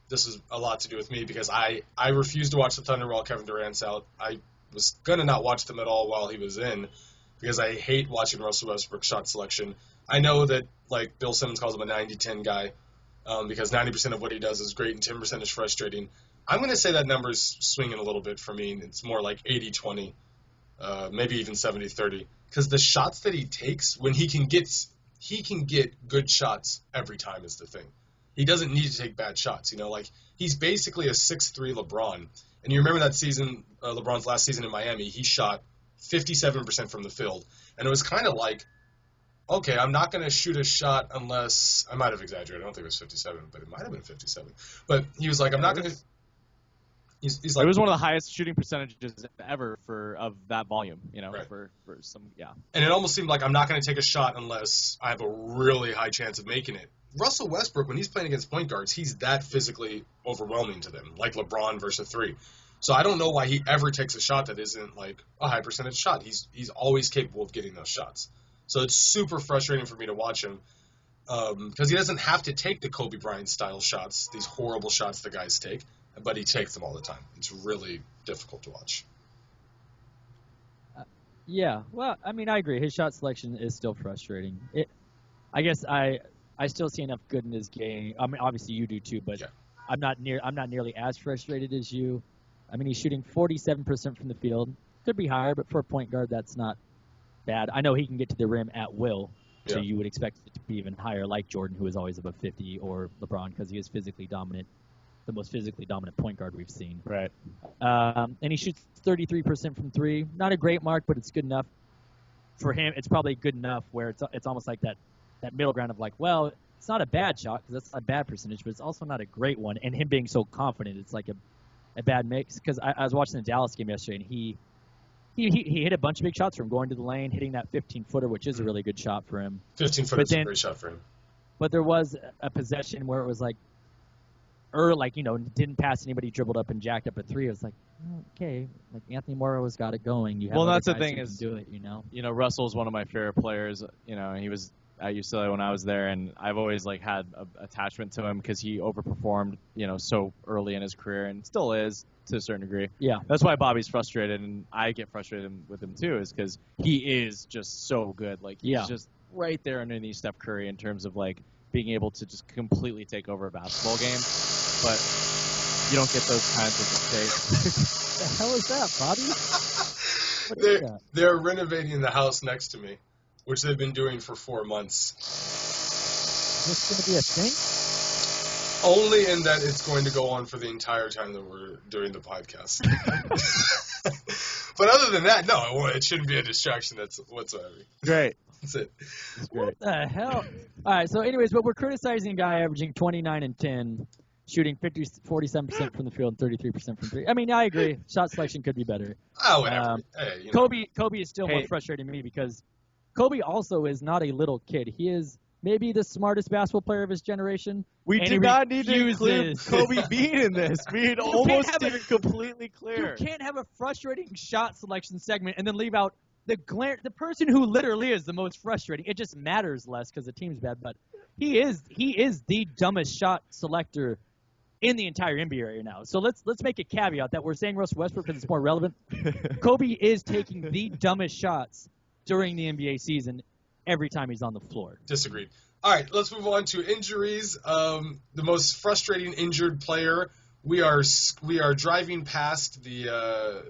this is a lot to do with me because I refused to watch the Thunder while Kevin Durant's out. I was going to not watch them at all while he was in because I hate watching Russell Westbrook shot selection. I know that, like, Bill Simmons calls him a 90-10 guy because 90% of what he does is great and 10% is frustrating. I'm going to say that number's swinging a little bit for me. It's more like 80-20, maybe even 70-30 because the shots that he takes when he can get good shots every time is the thing. He doesn't need to take bad shots, like he's basically a 6'3" LeBron. And you remember that season, LeBron's last season in Miami, he shot 57% from the field. And it was kind of like, okay, I'm not going to shoot a shot unless, I might have exaggerated, I don't think it was 57, but it might have been 57. But he was like, I'm not going to, He's like, it was one of the highest shooting percentages ever of that volume, Right. for some, and it almost seemed like I'm not going to take a shot unless I have a really high chance of making it. Russell Westbrook, when he's playing against point guards, he's that physically overwhelming to them, like LeBron versus 3. So I don't know why he ever takes a shot that isn't like a high percentage shot. He's always capable of getting those shots. So it's super frustrating for me to watch him because he doesn't have to take the Kobe Bryant style shots, these horrible shots the guys take, but he takes them all the time. It's really difficult to watch. Yeah, well, I mean, I agree. His shot selection is still frustrating. I guess I still see enough good in his game. I mean, obviously you do too, but Yeah. I'm not nearly as frustrated as you. I mean, he's shooting 47% from the field. Could be higher, but for a point guard, that's not bad. I know he can get to the rim at will, so Yeah. you would expect it to be even higher, like Jordan, who is always above 50, or LeBron, because he is physically dominant, the most physically dominant point guard we've seen. right. And he shoots 33% from 3. Not a great mark, but it's good enough. For him, it's probably good enough where it's almost like that middle ground of like, well, it's not a bad shot because that's not a bad percentage, but it's also not a great one. And him being so confident, it's like a bad mix. Because I was watching the Dallas game yesterday, and he hit a bunch of big shots from going to the lane, hitting that 15-footer, which is a really good shot for him. 15-foot is a great shot for him. But there was a possession where it was like, didn't pass anybody, dribbled up and jacked up a 3. It was like, okay, like Anthony Morrow's got it going. You have Well, other that's the guys thing who is, can do it. Russell's one of my favorite players. He was at UCLA when I was there, and I've always had an attachment to him because he overperformed, so early in his career, and still is to a certain degree. Yeah. That's why Bobby's frustrated, and I get frustrated with him too, is because he is just so good. He's just right there underneath Steph Curry in terms of being able to just completely take over a basketball game, but you don't get those kinds of mistakes. What the hell is that, Bobby? What is that? They're renovating the house next to me, which they've been doing for 4 months. Is this going to be a thing? Only in that it's going to go on for the entire time that we're doing the podcast. But other than that, no, it shouldn't be a distraction whatsoever. Great. That's it. What the hell? All right, so anyways, but we're criticizing a guy averaging 29 and 10, shooting 47% from the field and 33% from 3. I mean, I agree. Shot selection could be better. Oh, whatever. Hey, Kobe is still more frustrating to me because Kobe also is not a little kid. He is maybe the smartest basketball player of his generation. We and did not need to include Kobe being in this. We had almost been completely clear. You can't have a frustrating shot selection segment and then leave out the person who literally is the most frustrating. It just matters less because the team's bad, but he is the dumbest shot selector in the entire NBA right now. So let's make a caveat that we're saying Russell Westbrook because it's more relevant. Kobe is taking the dumbest shots during the NBA season every time he's on the floor. Disagreed. All right, let's move on to injuries. The most frustrating injured player. We are driving past the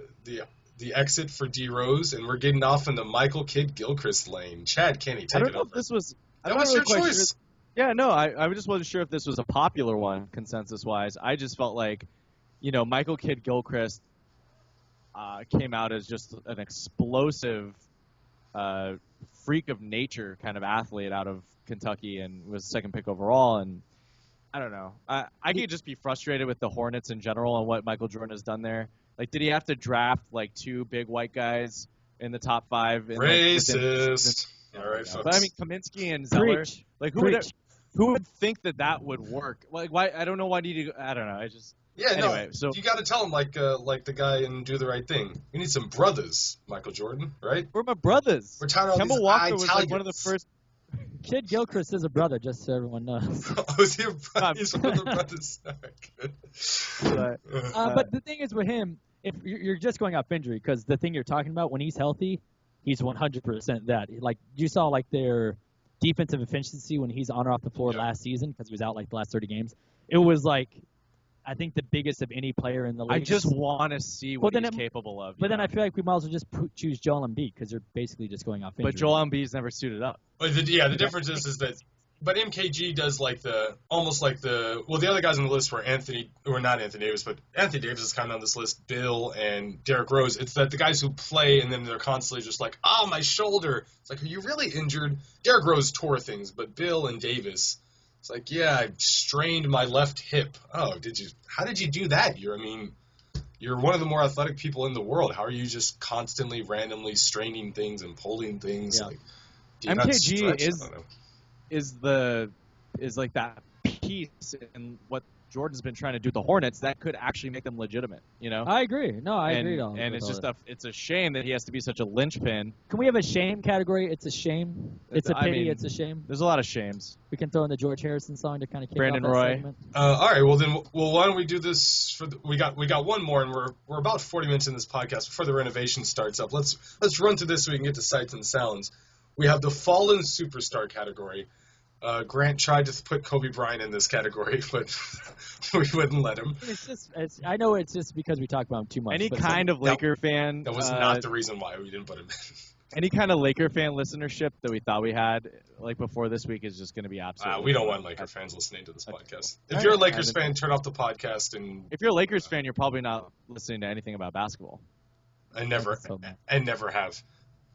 exit for D Rose, and we're getting off in the Michael Kidd Gilchrist lane. Chad Kenny, take it over. I don't know if this was. That was your choice. Yeah, no, I just wasn't sure if this was a popular one, consensus-wise. I just felt like, Michael Kidd Gilchrist came out as just an explosive freak of nature kind of athlete out of Kentucky and was second pick overall. And I don't know. I could just be frustrated with the Hornets in general and what Michael Jordan has done there. Did he have to draft 2 big white guys in the top 5? Racist. All right, folks. But I mean, Kaminsky and Zeller. Who would think that would work? Why? I don't know. Why do you? I don't know. Anyway, so you got to tell him like the guy in Do the Right Thing. We need some brothers, Michael Jordan, right? We're my brothers. We're tired of Kemba these Walker was Italians. one of the first. Kidd Gilchrist is a brother, just so everyone knows. Oh, is he a brother? He's one of the brothers. But the thing is with him, if you're just going off injury, because the thing you're talking about, when he's healthy, he's 100% that. You saw their defensive efficiency when he's on or off the floor last season because he was out the last 30 games. It was I think the biggest of any player in the league. I just want to see what he's capable of. But then I feel like we might as well just choose Joel Embiid because they're basically just going off injury. But Joel Embiid's never suited up. But the difference is that. But MKG does the other guys on the list were not Anthony Davis, but Anthony Davis is kind of on this list, Bill and Derrick Rose. It's that the guys who play and then they're constantly just my shoulder. It's are you really injured? Derrick Rose tore things, but Bill and Davis, it's yeah, I strained my left hip. Oh, did you? How did you do that? You're one of the more athletic people in the world. How are you just constantly, randomly straining things and pulling things? Yeah. Like, do you not MKG stretch? I don't know. is like that piece in what Jordan's been trying to do with the Hornets that could actually make them legitimate, you know? I agree. No, I agree. And it's just it's a shame that he has to be such a linchpin. Can we have a shame category? It's a shame. It's a pity. It's a shame. There's a lot of shames. We can throw in the George Harrison song to kind of kick Brandon off that Roy. segment. All right. Well, why don't we do this we got one more, and we're about 40 minutes in this podcast before the renovation starts up. Let's run through this so we can get to sights and sounds. We have the fallen superstar category. Grant tried to put Kobe Bryant in this category, but we wouldn't let him. I know it's just because we talk about him too much. Any kind of Laker fan. That was not the reason why we didn't put him in. Any kind of Laker fan listenership that we thought we had, like before this week, is just going to be absolutely. We don't want Laker fans listening to this podcast. If you're a Lakers fan, turn off the podcast. And if you're a Lakers fan, you're probably not listening to anything about basketball. I never have.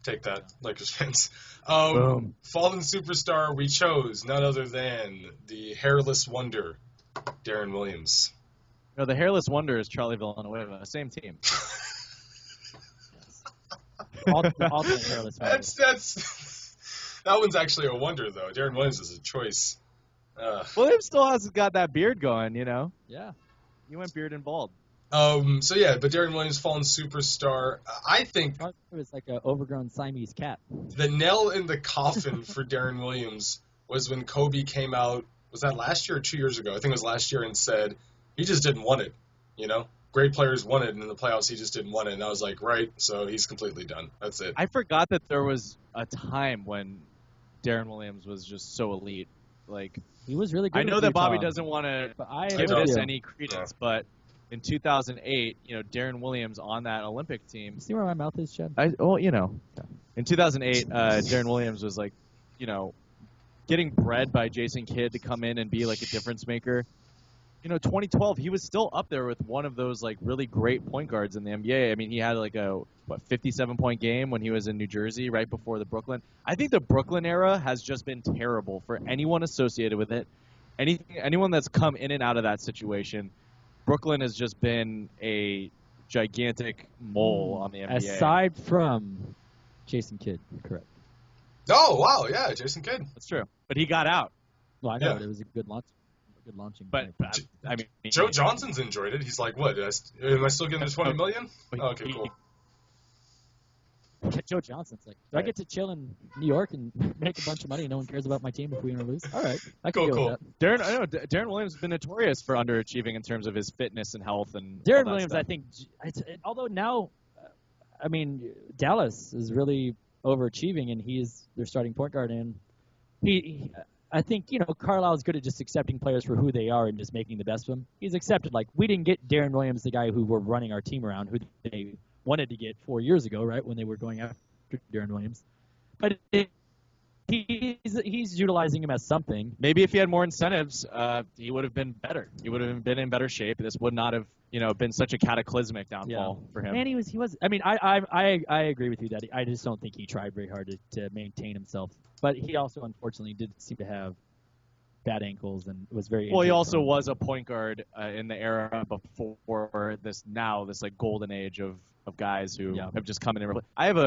Take that, Lakers fans. Boom. Fallen superstar, we chose none other than the hairless wonder, Darren Williams. No, the hairless wonder is Charlie Villanueva, same team. Ultimate hairless wonder. That one's actually a wonder, though. Darren Williams is a choice. Williams still hasn't got that beard going, you know. Yeah. He went beard and bald. But Darren Williams, fallen superstar. I think It was like an overgrown Siamese cat. the nail in the coffin for Darren Williams was when Kobe came out. Was that last year or 2 years ago? I think it was last year, and said he just didn't want it. You know, great players won it, and in the playoffs he just didn't want it. And I was like, right, so he's completely done. That's it. I forgot that there was a time when Darren Williams was just so elite. Like, He was really good. I know with that Bobby Utah. doesn't want to But I give agree with this you. any credence, but in 2008, Darren Williams on that Olympic team. See where my mouth is, Chad? In 2008, Darren Williams was like, getting bred by Jason Kidd to come in and be like a difference maker. 2012, he was still up there with one of those like really great point guards in the NBA. I mean, he had like a 57-point game when he was in New Jersey right before the Brooklyn. I think the Brooklyn era has just been terrible for anyone associated with it. Anyone that's come in and out of that situation. Brooklyn has just been a gigantic mole on the NBA. Aside from Jason Kidd, correct. Oh, wow, yeah, Jason Kidd. That's true. But he got out. Well, I know, Yeah. but it was a good launching. But point. I mean, Joe Johnson's enjoyed it. He's like, what? Am I still getting the $20 million? Okay, cool. Joe Johnson's like, do I get to chill in New York and make a bunch of money and no one cares about my team if we win or lose? All right, I can Cool. go with that. Darren Williams has been notorious for underachieving in terms of his fitness and health and Darren all that Williams, stuff. I think, although now, Dallas is really overachieving and he's their starting point guard, and I think, Carlisle is good at just accepting players for who they are and just making the best of them. He's accepted, like, we didn't get Darren Williams, the guy who we're running our team around, who they wanted to get 4 years ago, right, when they were going after Darren Williams. But he's utilizing him as something. Maybe if he had more incentives, he would have been better. He would have been in better shape. This would not have, been such a cataclysmic downfall for him. Man, he was. I mean, I agree with you, Daddy. I just don't think he tried very hard to maintain himself. But he also, unfortunately, did seem to have bad ankles and was very. Well, he injury also prone. was a point guard in the era before this like golden age of guys who have just come in and I have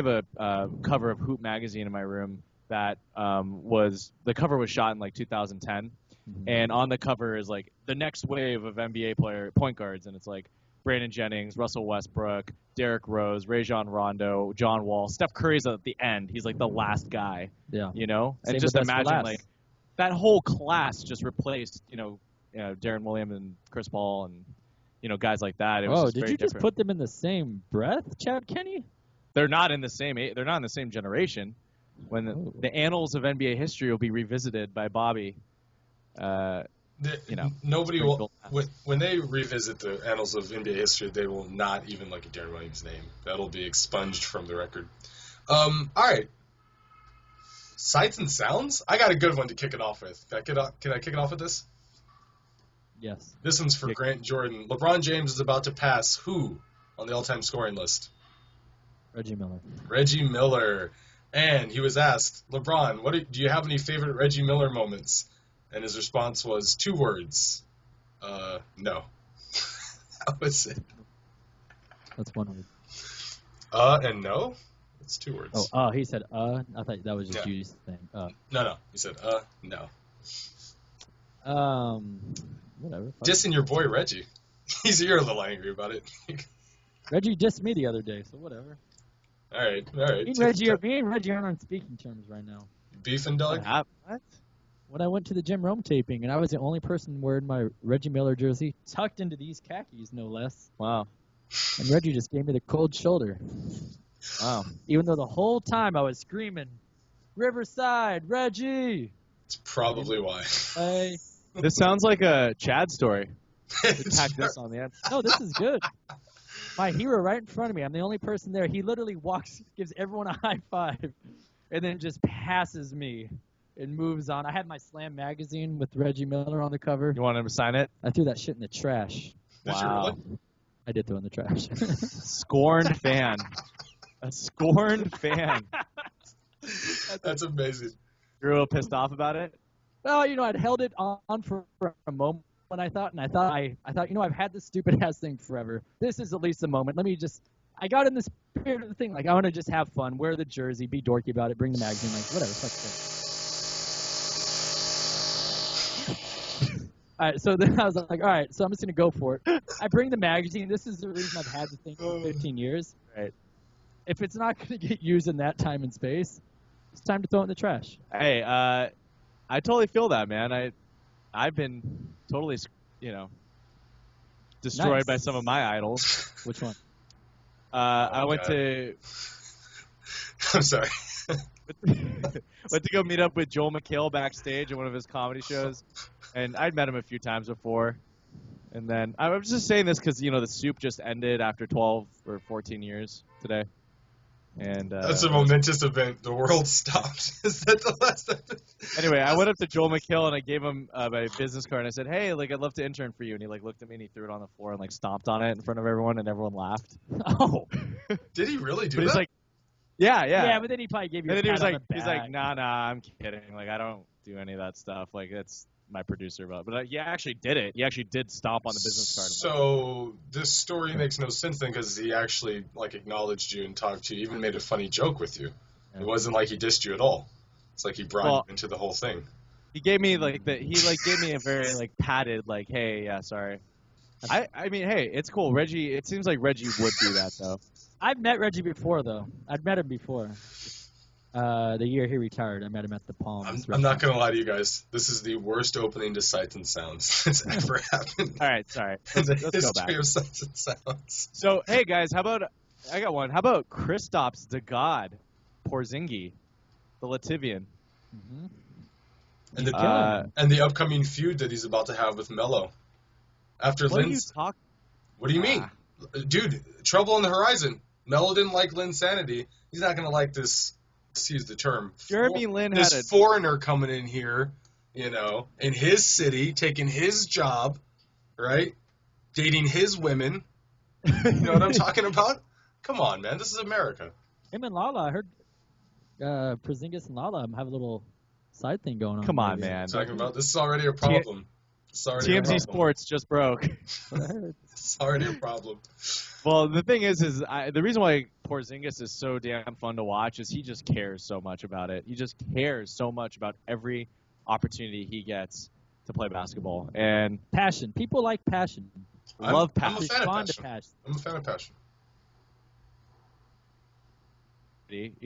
a cover of Hoop magazine in my room that the cover was shot in like 2010, and on the cover is like the next wave of NBA point guards, and it's like Brandon Jennings, Russell Westbrook, Derrick Rose, Rajon Rondo, John Wall, Steph Curry's at the end. He's like the last guy. Yeah. And Same just with us for imagine last. like that whole class just replaced Darren Williams and Chris Paul and guys like that. It was just did very you just different. put them in the same breath, Chad Kenny? They're not in the same. They're not in the same generation. When the annals of NBA history will be revisited by Bobby. Nobody will. sprinkle. When they revisit the annals of NBA history, they will not even look at Darren Williams' name. That'll be expunged from the record. All right. Sights and sounds? I got a good one to kick it off with. Can I kick it off with this? Yes. This one's for Grant Jordan. LeBron James is about to pass who on the all-time scoring list? Reggie Miller. Reggie Miller. And he was asked, LeBron, do you have any favorite Reggie Miller moments? And his response was 2 words. No. That was it. That's one word. And no? It's 2 words. Oh, he said I thought that was just Yeah. Judy's thing. No. He said, no. Whatever. Fuck. Dissing your boy, Reggie. You're a little angry about it. Reggie dissed me the other day, so whatever. All right. Me and Reggie aren't on speaking terms right now. Beefing, dog? What? When I went to the Jim Rome taping, and I was the only person wearing my Reggie Miller jersey, tucked into these khakis, no less. Wow. And Reggie just gave me the cold shoulder. Wow. Even though the whole time I was screaming, Riverside, Reggie! It's probably why. Hey. This sounds like a Chad story. Tack this on the end. No, this is good. My hero right in front of me. I'm the only person there. He literally walks, gives everyone a high five, and then just passes me and moves on. I had my Slam magazine with Reggie Miller on the cover. You want him to sign it? I threw that shit in the trash. Did you really? I did throw it in the trash. Scorned fan. A scorned fan. That's amazing. You're a little pissed off about it? Well, I'd held it on for a moment. And I thought, I've had this stupid ass thing forever. This is at least a moment. I got in this spirit of the thing. Like, I want to just have fun, wear the jersey, be dorky about it, bring the magazine, like, whatever. Fuck it. All right, so then I was like, all right, so I'm just going to go for it. I bring the magazine. This is the reason I've had the thing for 15 years. Right. If it's not going to get used in that time and space, it's time to throw it in the trash. Hey, I totally feel that, man. I've been totally, destroyed by some of my idols. Which one? I went to I'm sorry. went to go meet up with Joel McHale backstage at one of his comedy shows, and I'd met him a few times before. And then I was just saying this because the Soup just ended after 12 or 14 years today. And That's a momentous event. The world stopped. Is that the last episode? Anyway, I went up to Joel McHale and I gave him my business card and I said, "Hey, I'd love to intern for you." And he looked at me and he threw it on the floor and stomped on it in front of everyone and everyone laughed. Oh. Did he really do But that? he's like, yeah. Yeah, but then he probably gave you And a then he was pat on like, the back. nah, I'm kidding. I don't do any of that stuff. That's my producer. But he actually did it. He actually did stomp on the business card. So this story makes no sense then because he actually acknowledged you and talked to you, even made a funny joke with you. Yeah. It wasn't like he dissed you at all. It's like he brought you into the whole thing. He gave me gave me a very padded hey, yeah, sorry. I mean, hey, it's cool. Reggie, it seems like Reggie would do that though. I've met Reggie before, though. I'd met him before. The year he retired, I met him at the Palms. I'm not going to lie to you guys. This is the worst opening to Sights and Sounds that's ever happened All right, sorry. in the Let's go back. history of Sights and Sounds. So, hey guys, I got one. How about Kristaps the God Porzingis, the Latvian? Mm-hmm. And the upcoming feud that he's about to have with Melo. After What are you Lynn's... talking? What do you mean? Dude, trouble on the horizon. Melo didn't like Linsanity. He's not going to like this, excuse the term, Jeremy Lin this had a foreigner coming in here, in his city, taking his job, right? Dating his women. You know what I'm talking about? Come on, man. This is America. Him and Lala, I heard Porzingis and Lala have a little side thing going on. Come on, maybe. man. Talking about this is already a problem. It's already a TMZ problem. Sports just broke. What I heard. It's already a problem. Well, the thing is the reason why Porzingis is so damn fun to watch is he just cares so much about it. He just cares so much about every opportunity he gets to play basketball. And Passion. People like passion. love I'm a passion. fan of Respond to passion. passion. I'm a fan of passion.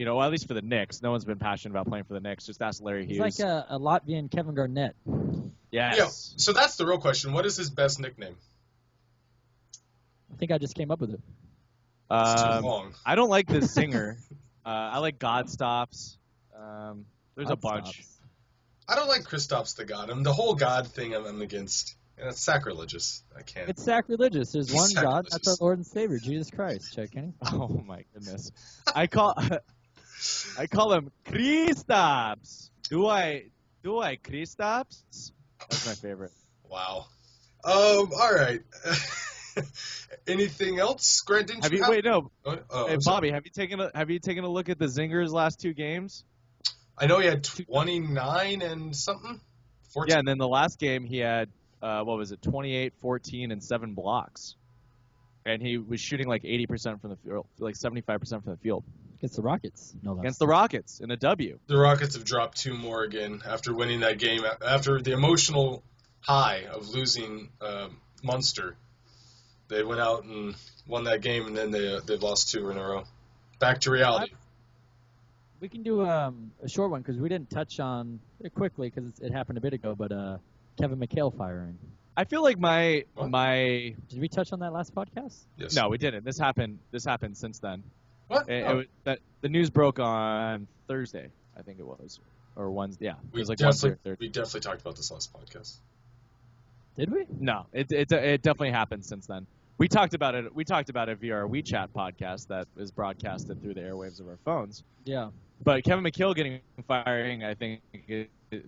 Well, at least for the Knicks. No one's been passionate about playing for the Knicks. Just ask Larry Hughes. He's like a Latvian Kevin Garnett. Yes. Yeah, so that's the real question. What is his best nickname? I think I just came up with it. It's too long. I don't like this singer. I like God Stops. There's a God bunch. stops. I don't like Kristaps the God. The whole God thing I'm against. And it's sacrilegious. I can't. It's sacrilegious. There's one God. That's our Sacrilegious. Lord and Savior, Jesus Christ. Check, Kenny. Oh my goodness. I call him Kristaps. Do I Kristaps? That's my favorite. Wow. All right. Anything else, Grant? Didn't Have you you have? wait no. Oh, Hey I'm sorry. Bobby, have you taken a look at the Zingers' last two games? I know he had 29 and something. 14. Yeah, and then the last game he had 28, 14, and 7 blocks. and he was shooting like 80% from the field, like 75% from the field Against the Rockets, no less. against the Rockets in a W. The Rockets have dropped 2 more again after winning that game. After the emotional high of losing Munster, they went out and won that game, and then they've lost 2 in a row. Back to reality. We can do a short one because we didn't touch on it quickly because it happened a bit ago, but Kevin McHale firing. I feel like my Did we touch on that last podcast? Yes. no, we didn't. This happened since then. What? The news broke on Thursday, I think it was, or Wednesday. Yeah, it was like Wednesday or Thursday. We definitely talked about this last podcast. Did we? No, it definitely happened since then. We talked about it. We talked about it via our WeChat podcast that is broadcasted through the airwaves of our phones. Yeah. But Kevin McHale firing, I think,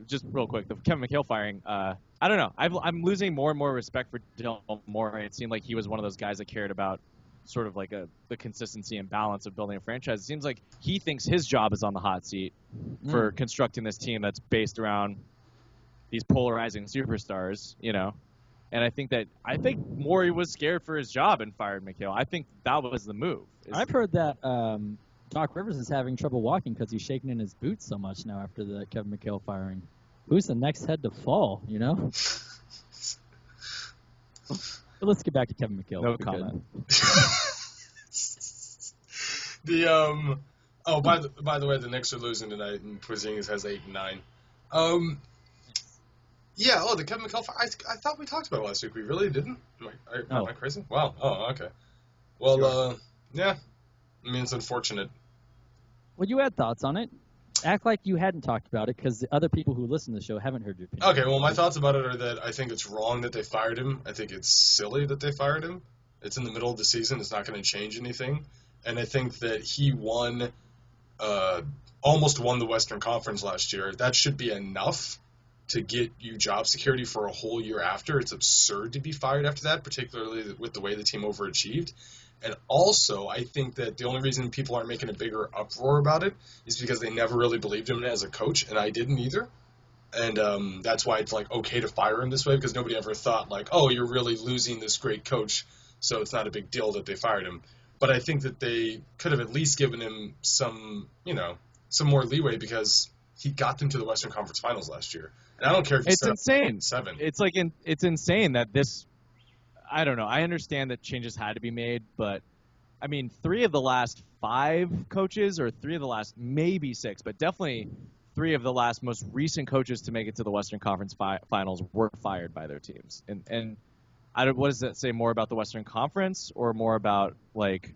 just real quick, the Kevin McHale firing, I don't know. I'm losing more and more respect for Daryl Morey. It seemed like he was one of those guys that cared about sort of like the consistency and balance of building a franchise. It seems like he thinks his job is on the hot seat for constructing this team that's based around these polarizing superstars, you know. And I think Morey was scared for his job and fired McHale. I think that was the move. I've heard that Doc Rivers is having trouble walking because he's shaking in his boots so much now after the Kevin McHale firing. Who's the next head to fall, you know? But let's get back to Kevin McHale. No comment. By the way, the Knicks are losing tonight, and Porzingis has 8 and 9. Yeah. Oh, the Kevin McHale. I thought we talked about it last week. We really didn't. Am I crazy? Wow. Oh, okay. Well, Sure. yeah. I mean, it's unfortunate. Well, you had thoughts on it. Act like you hadn't talked about it because the other people who listen to the show haven't heard your opinion. Okay. Well, my thoughts about it are that I think it's wrong that they fired him. I think it's silly that they fired him. It's in the middle of the season. It's not going to change anything. And I think that he almost won the Western Conference last year. That should be enough to get you job security for a whole year after. It's absurd to be fired after that, particularly with the way the team overachieved. And also, I think that the only reason people aren't making a bigger uproar about it is because they never really believed him as a coach, and I didn't either. And that's why it's, like, okay to fire him this way, because nobody ever thought, like, oh, you're really losing this great coach, so it's not a big deal that they fired him. But I think that they could have at least given him some more leeway because he got them to the Western Conference Finals last year. And I don't care if It's insane. 7. It's insane that this. I don't know. I understand that changes had to be made, but I mean, 3 of the last 5 coaches, or 3 of the last maybe 6, but definitely 3 of the last most recent coaches to make it to the Western Conference Finals were fired by their teams. And what does that say more about the Western Conference, or more about, like,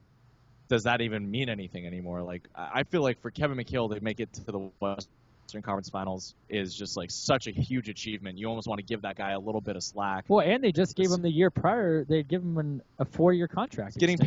does that even mean anything anymore? Like, I feel like for Kevin McHale to make it to the Western Conference Finals is just, like, such a huge achievement. You almost want to give that guy a little bit of slack. Well, and they just gave him the year prior. They'd give him a 4-year contract. He's getting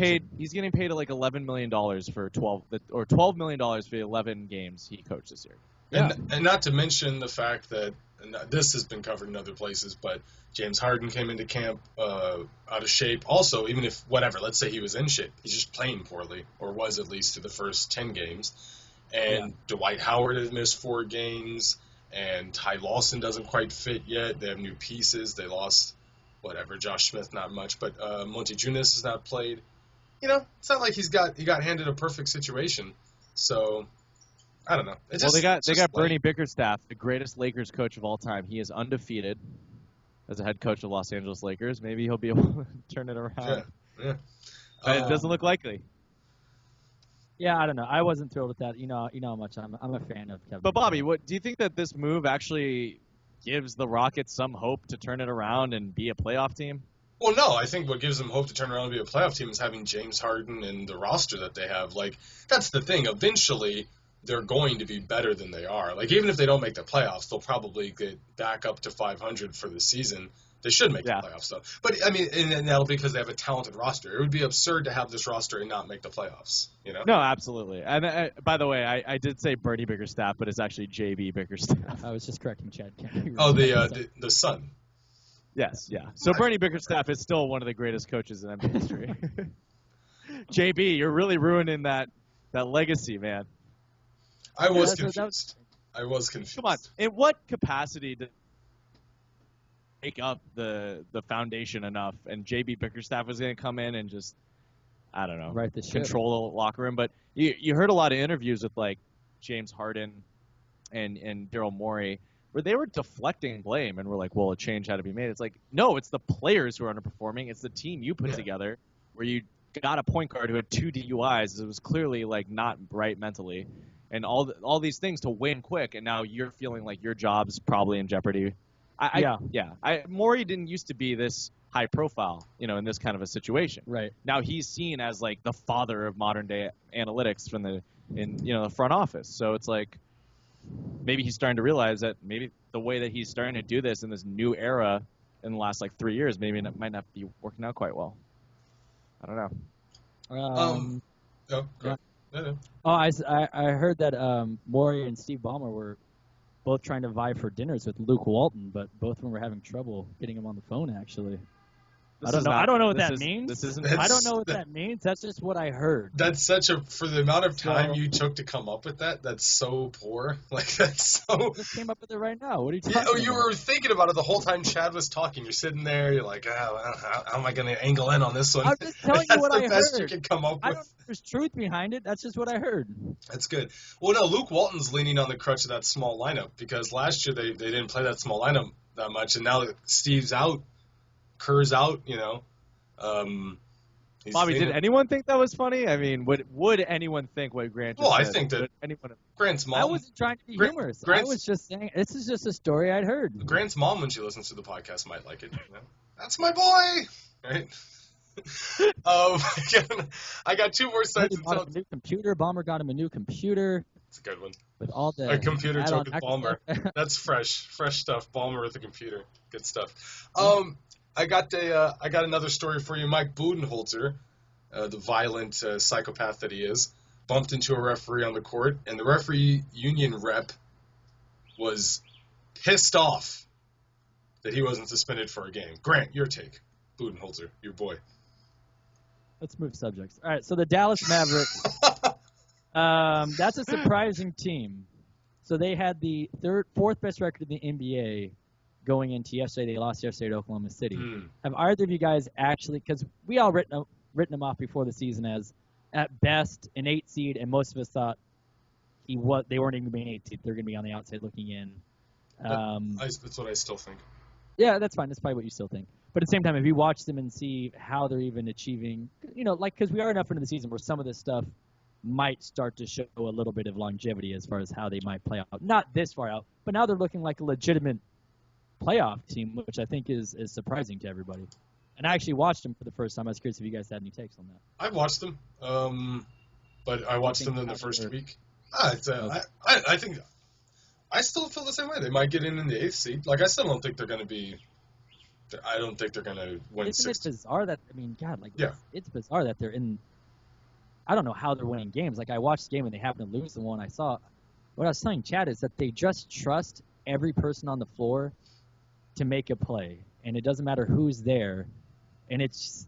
paid like $11 million for $12 million for the 11 games he coached this year. Yeah. And not to mention the fact that, and this has been covered in other places, but James Harden came into camp out of shape. Also, even if, let's say he was in shape, he's just playing poorly, or was at least through the first 10 games. And Dwight Howard has missed 4 games, and Ty Lawson doesn't quite fit yet. They have new pieces. They lost, Josh Smith, not much, but Monty Junis has not played. You know, it's not like he got handed a perfect situation. So, I don't know. They got Bernie Bickerstaff, the greatest Lakers coach of all time. He is undefeated as a head coach of Los Angeles Lakers. Maybe he'll be able to turn it around. Yeah. But it doesn't look likely. Yeah, I don't know. I wasn't thrilled with that. You know how much I'm a fan of Kevin. But Bobby, do you think that this move actually gives the Rockets some hope to turn it around and be a playoff team? Well, no. I think what gives them hope to turn around and be a playoff team is having James Harden and the roster that they have. Like, that's the thing. Eventually, they're going to be better than they are. Like, even if they don't make the playoffs, they'll probably get back up to 500 for the season. They should make the playoffs, though. But, I mean, and that'll be because they have a talented roster. It would be absurd to have this roster and not make the playoffs, you know? No, absolutely. And by the way, I did say Bernie Bickerstaff, but it's actually J.B. Bickerstaff. I was just correcting Chad. Oh, the son. Yes, yeah. So Bernie Bickerstaff is still one of the greatest coaches in NBA history. J.B., you're really ruining that legacy, man. I was confused. Come on. In what capacity break up the foundation enough, and JB Bickerstaff was going to come in and just, I don't know, Right the ship. control the locker room. But you heard a lot of interviews with like James Harden and Daryl Morey where they were deflecting blame and were like, well, a change had to be made. It's like, no, it's the players who are underperforming. It's the team you put together where you got a point guard who had 2 DUIs. It was clearly like not right mentally, and all these things to win quick. And now you're feeling like your job's probably in jeopardy. Morey didn't used to be this high profile, in this kind of a situation. Right. Now he's seen as like the father of modern day analytics in the front office. So it's like maybe he's starting to realize that maybe the way that he's starting to do this in this new era in the last like 3 years, maybe it might not be working out quite well. I don't know. I heard that Morey and Steve Ballmer were both trying to vie for dinners with Luke Walton, but both of them were having trouble getting him on the phone, actually. I don't know what that means. I don't know what that means. That's just what I heard. That's for the amount of time you took to come up with that, that's so poor. Like, that's so... I just came up with it right now. What are you talking about? You were thinking about it the whole time Chad was talking. You're sitting there, you're like, how am I going to angle in on this one? I'm just telling you what I heard. That's the best you can come up with. I don't know if there's truth behind it. That's just what I heard. That's good. Well, no, Luke Walton's leaning on the crutch of that small lineup because last year they didn't play that small lineup that much, and now that Steve's out, Kerr's out, Bobby, did anyone think that was funny? I mean, would anyone think what Grant just said? I think that Grant's mom... I wasn't trying to be humorous. I was just saying, this is just a story I'd heard. Grant's mom, when she listens to the podcast, might like it. That's my boy! Right? I got 2 more sites. He bought him a new computer. Ballmer got him a new computer. That's a good one. With all the a computer took with Ballmer. That's fresh stuff. Ballmer with a computer. Good stuff. I got another story for you. Mike Budenholzer, the violent psychopath that he is, bumped into a referee on the court, and the referee union rep was pissed off that he wasn't suspended for a game. Grant, your take. Budenholzer, your boy. Let's move subjects. All right, so the Dallas Mavericks, that's a surprising team. So they had the 4th best record in the NBA going into yesterday. They lost yesterday to Oklahoma City. Have either of you guys actually, because we all written them off before the season as, at best, an 8 seed, and most of us thought they weren't even going to be an 8 seed. They're going to be on the outside looking in. That's what I still think. Yeah, that's fine. That's probably what you still think. But at the same time, if you watch them and see how they're even achieving, because we are enough into the season where some of this stuff might start to show a little bit of longevity as far as how they might play out. Not this far out, but now they're looking like a legitimate playoff team, which I think is surprising to everybody. And I actually watched them for the first time. I was curious if you guys had any takes on that. I watched them, but I watched them in the first week. I think I still feel the same way. They might get in the 8th seed. Like, I still don't think they're going to be. I don't think they're going to win 6. It's bizarre that it's bizarre that they're in. I don't know how they're winning games. Like, I watched the game and they happen to lose the one I saw. What I was telling Chad is that they just trust every person on the floor to make a play, and it doesn't matter who's there. And it's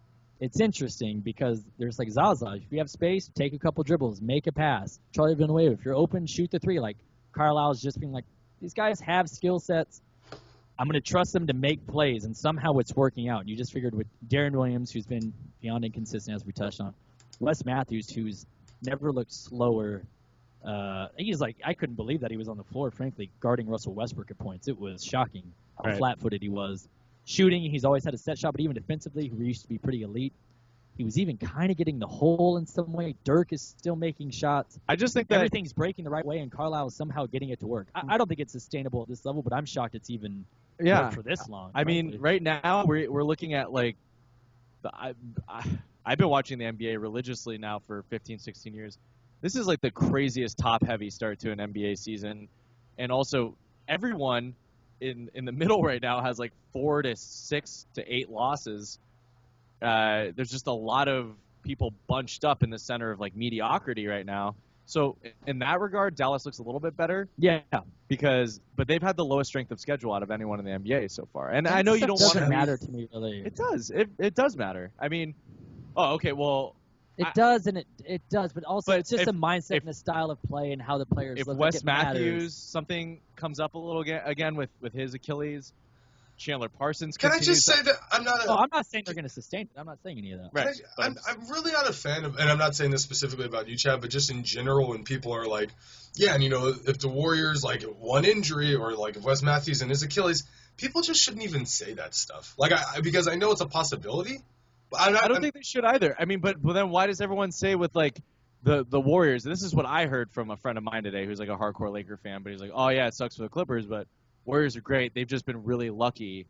interesting because there's like Zaza. If you have space, take a couple dribbles, make a pass. Charlie Villanueva, if you're open, shoot the 3. Like Carlisle's just being like, these guys have skill sets. I'm going to trust them to make plays, and somehow it's working out. And you just figured with Darren Williams, who's been beyond inconsistent, as we touched on, Wes Matthews, who's never looked slower. He's like, I couldn't believe that he was on the floor, frankly, guarding Russell Westbrook at points. It was shocking how flat-footed he was. Shooting, he's always had a set shot, but even defensively, he used to be pretty elite. He was even kind of getting the hole in some way. Dirk is still making shots. I just think that everything's breaking the right way, and Carlisle is somehow getting it to work. I don't think it's sustainable at this level, but I'm shocked it's even worked for this long. I mean, right now we're looking at like I've been watching the NBA religiously now for 15, 16 years. This is like the craziest top-heavy start to an NBA season, and also everyone in the middle right now has like 4 to 6 to 8 losses. There's just a lot of people bunched up in the center of like mediocrity right now. So in that regard, Dallas looks a little bit better. Yeah, but they've had the lowest strength of schedule out of anyone in the NBA so far. And I know you don't want to matter to me really. It does. It does matter. I mean, okay, well. It does, and it does, but also it's just a mindset and a style of play and how the players if look. Wes Matthews, something comes up a little again with his Achilles, Chandler Parsons Can I continues just say that I'm not I'm not saying they're going to sustain it. I'm not saying any of that. Right. I'm really not a fan of, and I'm not saying this specifically about you, Chad, but just in general when people are like, yeah, and if the Warriors, like, one injury or, like, if Wes Matthews and his Achilles, people just shouldn't even say that stuff. Like, because I know it's a possibility. But I don't think they should either. I mean, but then why does everyone say with, like, the Warriors? This is what I heard from a friend of mine today who's, like, a hardcore Laker fan, but he's like, oh, yeah, it sucks for the Clippers, but Warriors are great. They've just been really lucky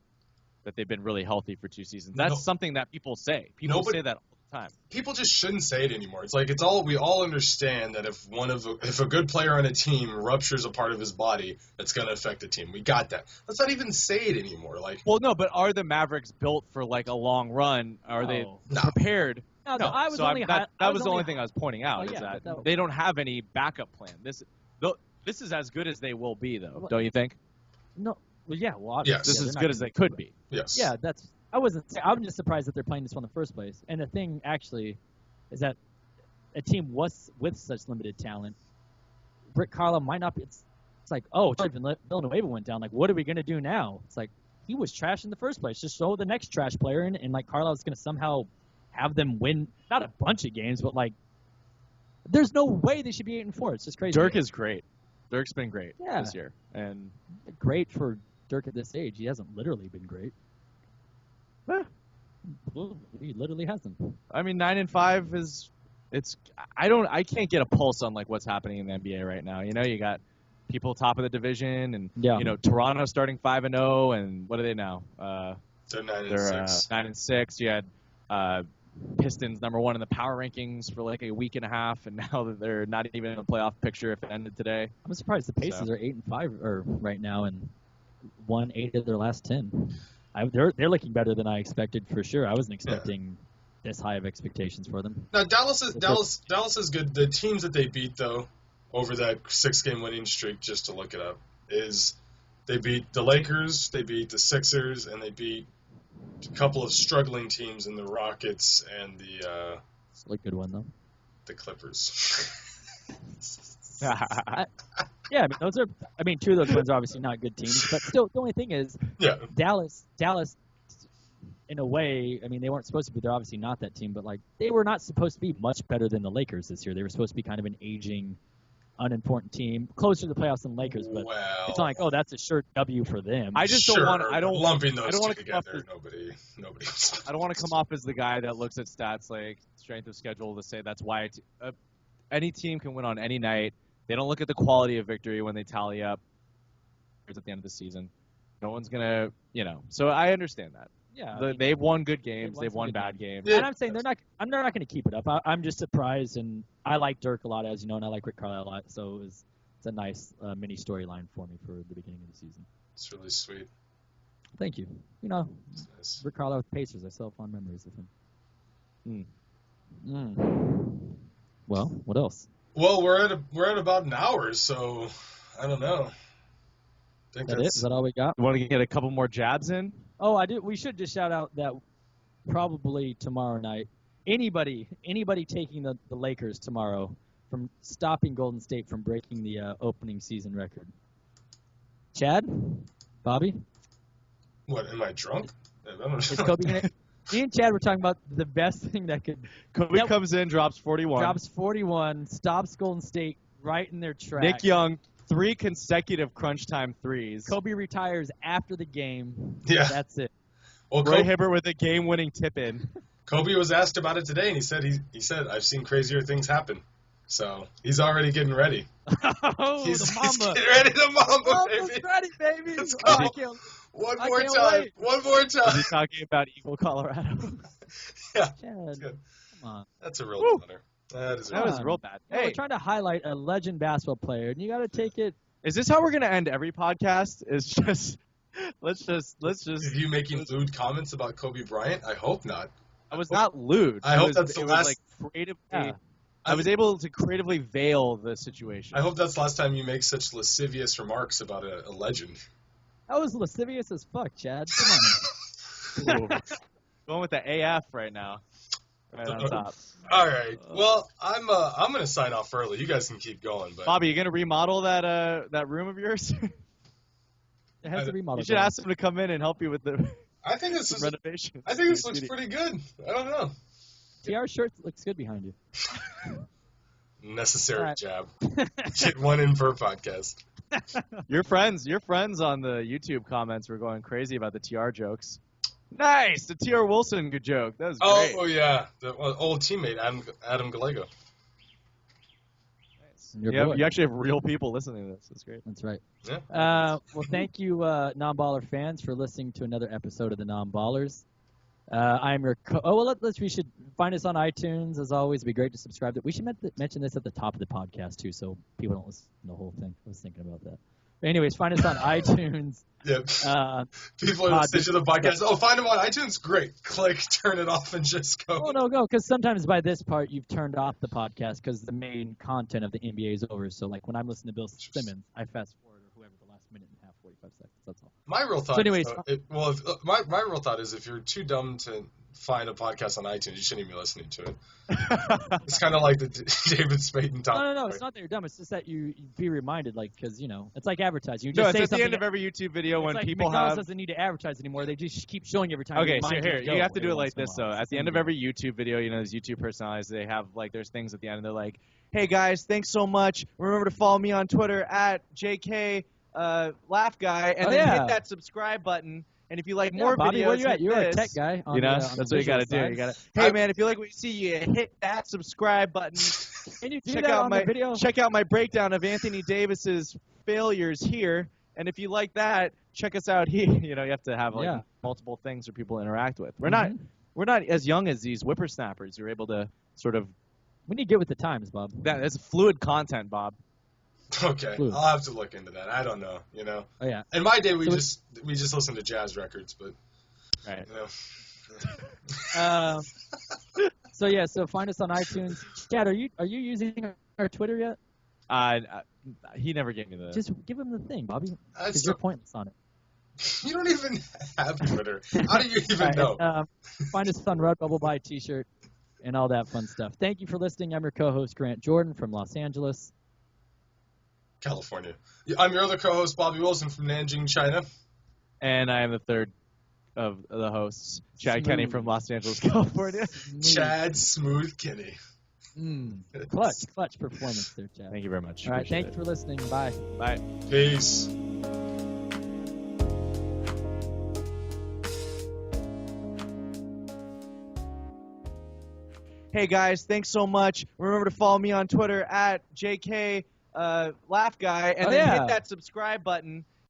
that they've been really healthy for 2 seasons. That's something that people say. People say that all the time. People just shouldn't say it anymore. It's like we all understand that if a good player on a team ruptures a part of his body, that's going to affect the team. We got that. Let's not even say it anymore. Like, well, no, but are the Mavericks built for, like, a long run? Are they prepared? No, that was the only thing I was pointing out is that they don't have any backup plan. This is as good as they will be, though, don't you think? No. Well, yeah. Well, obviously, yes. This is as good as they could be. Yes. Yeah, I'm just surprised that they're playing this one in the first place. And the thing, actually, is that a team with such limited talent, Rick Carlisle might not be. It's like, oh, Villanueva went down. Like, what are we going to do now? It's like, he was trash in the first place. Just show the next trash player, and like, Carlisle's going to somehow have them win, not a bunch of games, but, like, there's no way they should be 8-4. It's just crazy. Dirk is great. Dirk's been great this year. And great for Dirk at this age. He hasn't literally been great. Well, he literally hasn't. I mean, 9-5 is I can't get a pulse on, like, what's happening in the NBA right now. You got people top of the division, and Toronto starting 5-0, and what are they now? They're 9-6. 9-6. You had Pistons #1 in the power rankings for like a week and a half, and now that they're not even in the playoff picture if it ended today. I'm surprised the Pacers are 8-5 right now and won 8 of their last 10. They're looking better than I expected for sure. I wasn't expecting this high of expectations for them. Now Dallas is good. The teams that they beat though over that 6-game winning streak, just to look it up, is they beat the Lakers, they beat the Sixers, and they beat a couple of struggling teams in the Rockets and it's a good one though. The Clippers. Yeah, I mean, 2 of those ones are obviously not good teams, but still, the only thing is, Dallas, in a way, I mean, they weren't supposed to be. They're obviously not that team, but like they were not supposed to be much better than the Lakers this year. They were supposed to be kind of an aging, unimportant team, closer to the playoffs than the Lakers. But it's not like, oh, that's a sure W for them. I just don't want. I don't lumping those two together. Nobody. I don't want to come off as the guy that looks at stats like strength of schedule to say that's why any team can win on any night. They don't look at the quality of victory when they tally up at the end of the season. No one's gonna, So I understand that. Yeah, they've won good games. They've won bad games. And I'm saying they're not going to keep it up. I'm just surprised, and I like Dirk a lot, as you know, and I like Rick Carlisle a lot. So it's a nice mini storyline for me for the beginning of the season. It's really sweet. Thank you. Nice. Rick Carlisle with Pacers. I still have fond memories of him. Well, what else? Well, we're at about an hour, so I don't know. Is that all we got? You want to get a couple more jabs in? Oh, I do. We should just shout out that probably tomorrow night, anybody taking the Lakers tomorrow from stopping Golden State from breaking the opening season record. Chad, Bobby. What? Am I drunk? I don't know. Is Kobe gonna? Me and Chad were talking about the best thing that could. Kobe comes in, drops 41, stops Golden State right in their tracks. Nick Young, 3 consecutive crunch time threes. Kobe retires after the game. Yeah, that's it. Well, Roy Hibbert with a game-winning tip-in. Kobe was asked about it today, and he said I've seen crazier things happen. So he's already getting ready. He's getting ready to Mamba, baby. Ready, baby. Let's go. One more time. Is he talking about Eagle, Colorado? Yeah. Chad, good. Come on. That's a real downer. That was real bad. Hey, we're trying to highlight a legend basketball player, and you got to take it. Is this how we're gonna end every podcast? Is just let's just. Is you making lewd comments about Kobe Bryant? I hope not. I was not lewd. I hope that's the last. Like creatively, I was able to creatively veil the situation. I hope that's the last time you make such lascivious remarks about a legend. That was lascivious as fuck, Chad. Come on. Going with the AF right now. Right on top. All right. Well, I'm gonna sign off early. You guys can keep going. But Bobby, you gonna remodel that room of yours? It has a remodel. You should ask him to come in and help you with the I think this is. renovation. I think this looks pretty good. I don't know. TR shirt looks good behind you. Necessary Right. jab. Get one in per podcast. Your friends on the YouTube comments were going crazy about the TR jokes. Nice, the TR Wilson good joke. That was great. Oh yeah, the old teammate Adam Gallego. Your boy. You actually have real people listening to this. That's great. That's right. Yeah. Well, thank you, non-baller fans, for listening to another episode of the Non-Ballers. I'm your we should find us on iTunes, as always. It'd be great to subscribe. We should mention this at the top of the podcast, too, so people don't listen to the whole thing. I was thinking about that. But anyways, find us on iTunes. Yep. People are listening to the podcast. Oh, find them on iTunes? Great. Click, turn it off, and just go. Oh, no, go, because sometimes by this part, you've turned off the podcast because the main content of the NBA is over. So, like, when I'm listening to Bill Simmons, I fast forward or whoever the last minute and a half, 45 seconds. That's all. My real thought. So anyways, my real thought is if you're too dumb to find a podcast on iTunes, you shouldn't even be listening to it. It's kind of like the David Spade and Tom. No, it's not that you're dumb. It's just that you be reminded, like, because it's like advertising. You No, just it's say at the end something- of every YouTube video when it's like people McDonald's have. doesn't need to advertise anymore. They just keep showing you every time. Okay, so Remind here, to you go have to do it every like once in a this, while. though. It's At the the end of same every YouTube video, those YouTube personalities, they have, like, there's things at the end. They're like, hey, guys, thanks so much. Remember to follow me on Twitter at JK Laugh Guy, and then hit that subscribe button. And if you like more Bobby, videos, where you at? hit You're this. a tech guy. On That's the what you got to visual do. side. Hey, man, if you like what you see, you hit that subscribe button. Can you do check that out on my the video? Check out my breakdown of Anthony Davis's failures here. And if you like that, check us out here. You have to have multiple things for people to interact with. We're not as young as these whippersnappers who are able to sort of. We need to get with the times, Bob. That's fluid content, Bob. Okay, Fluid. I'll have to look into that. I don't know. Oh yeah. In my day, we So just listened to jazz records, but Right. So find us on iTunes. Chad, are you using our Twitter yet? He never gave me the. Just give him the thing, Bobby. That's Because you're pointless on it. You don't even have Twitter. How do you even know? And, find us on Redbubble, buy a T-shirt, and all that fun stuff. Thank you for listening. I'm your co-host, Grant Jordan from Los Angeles. California. I'm your other co-host, Bobby Wilson from Nanjing, China. And I am the third of the hosts, Chad Kenny from Los Angeles, California. Chad Smooth Kinney. Clutch performance there, Chad. Thank you very much. All right, Appreciate thank you for listening. Bye. Bye. Peace. Hey guys, thanks so much. Remember to follow me on Twitter at JK Laugh Guy, and then hit that subscribe button.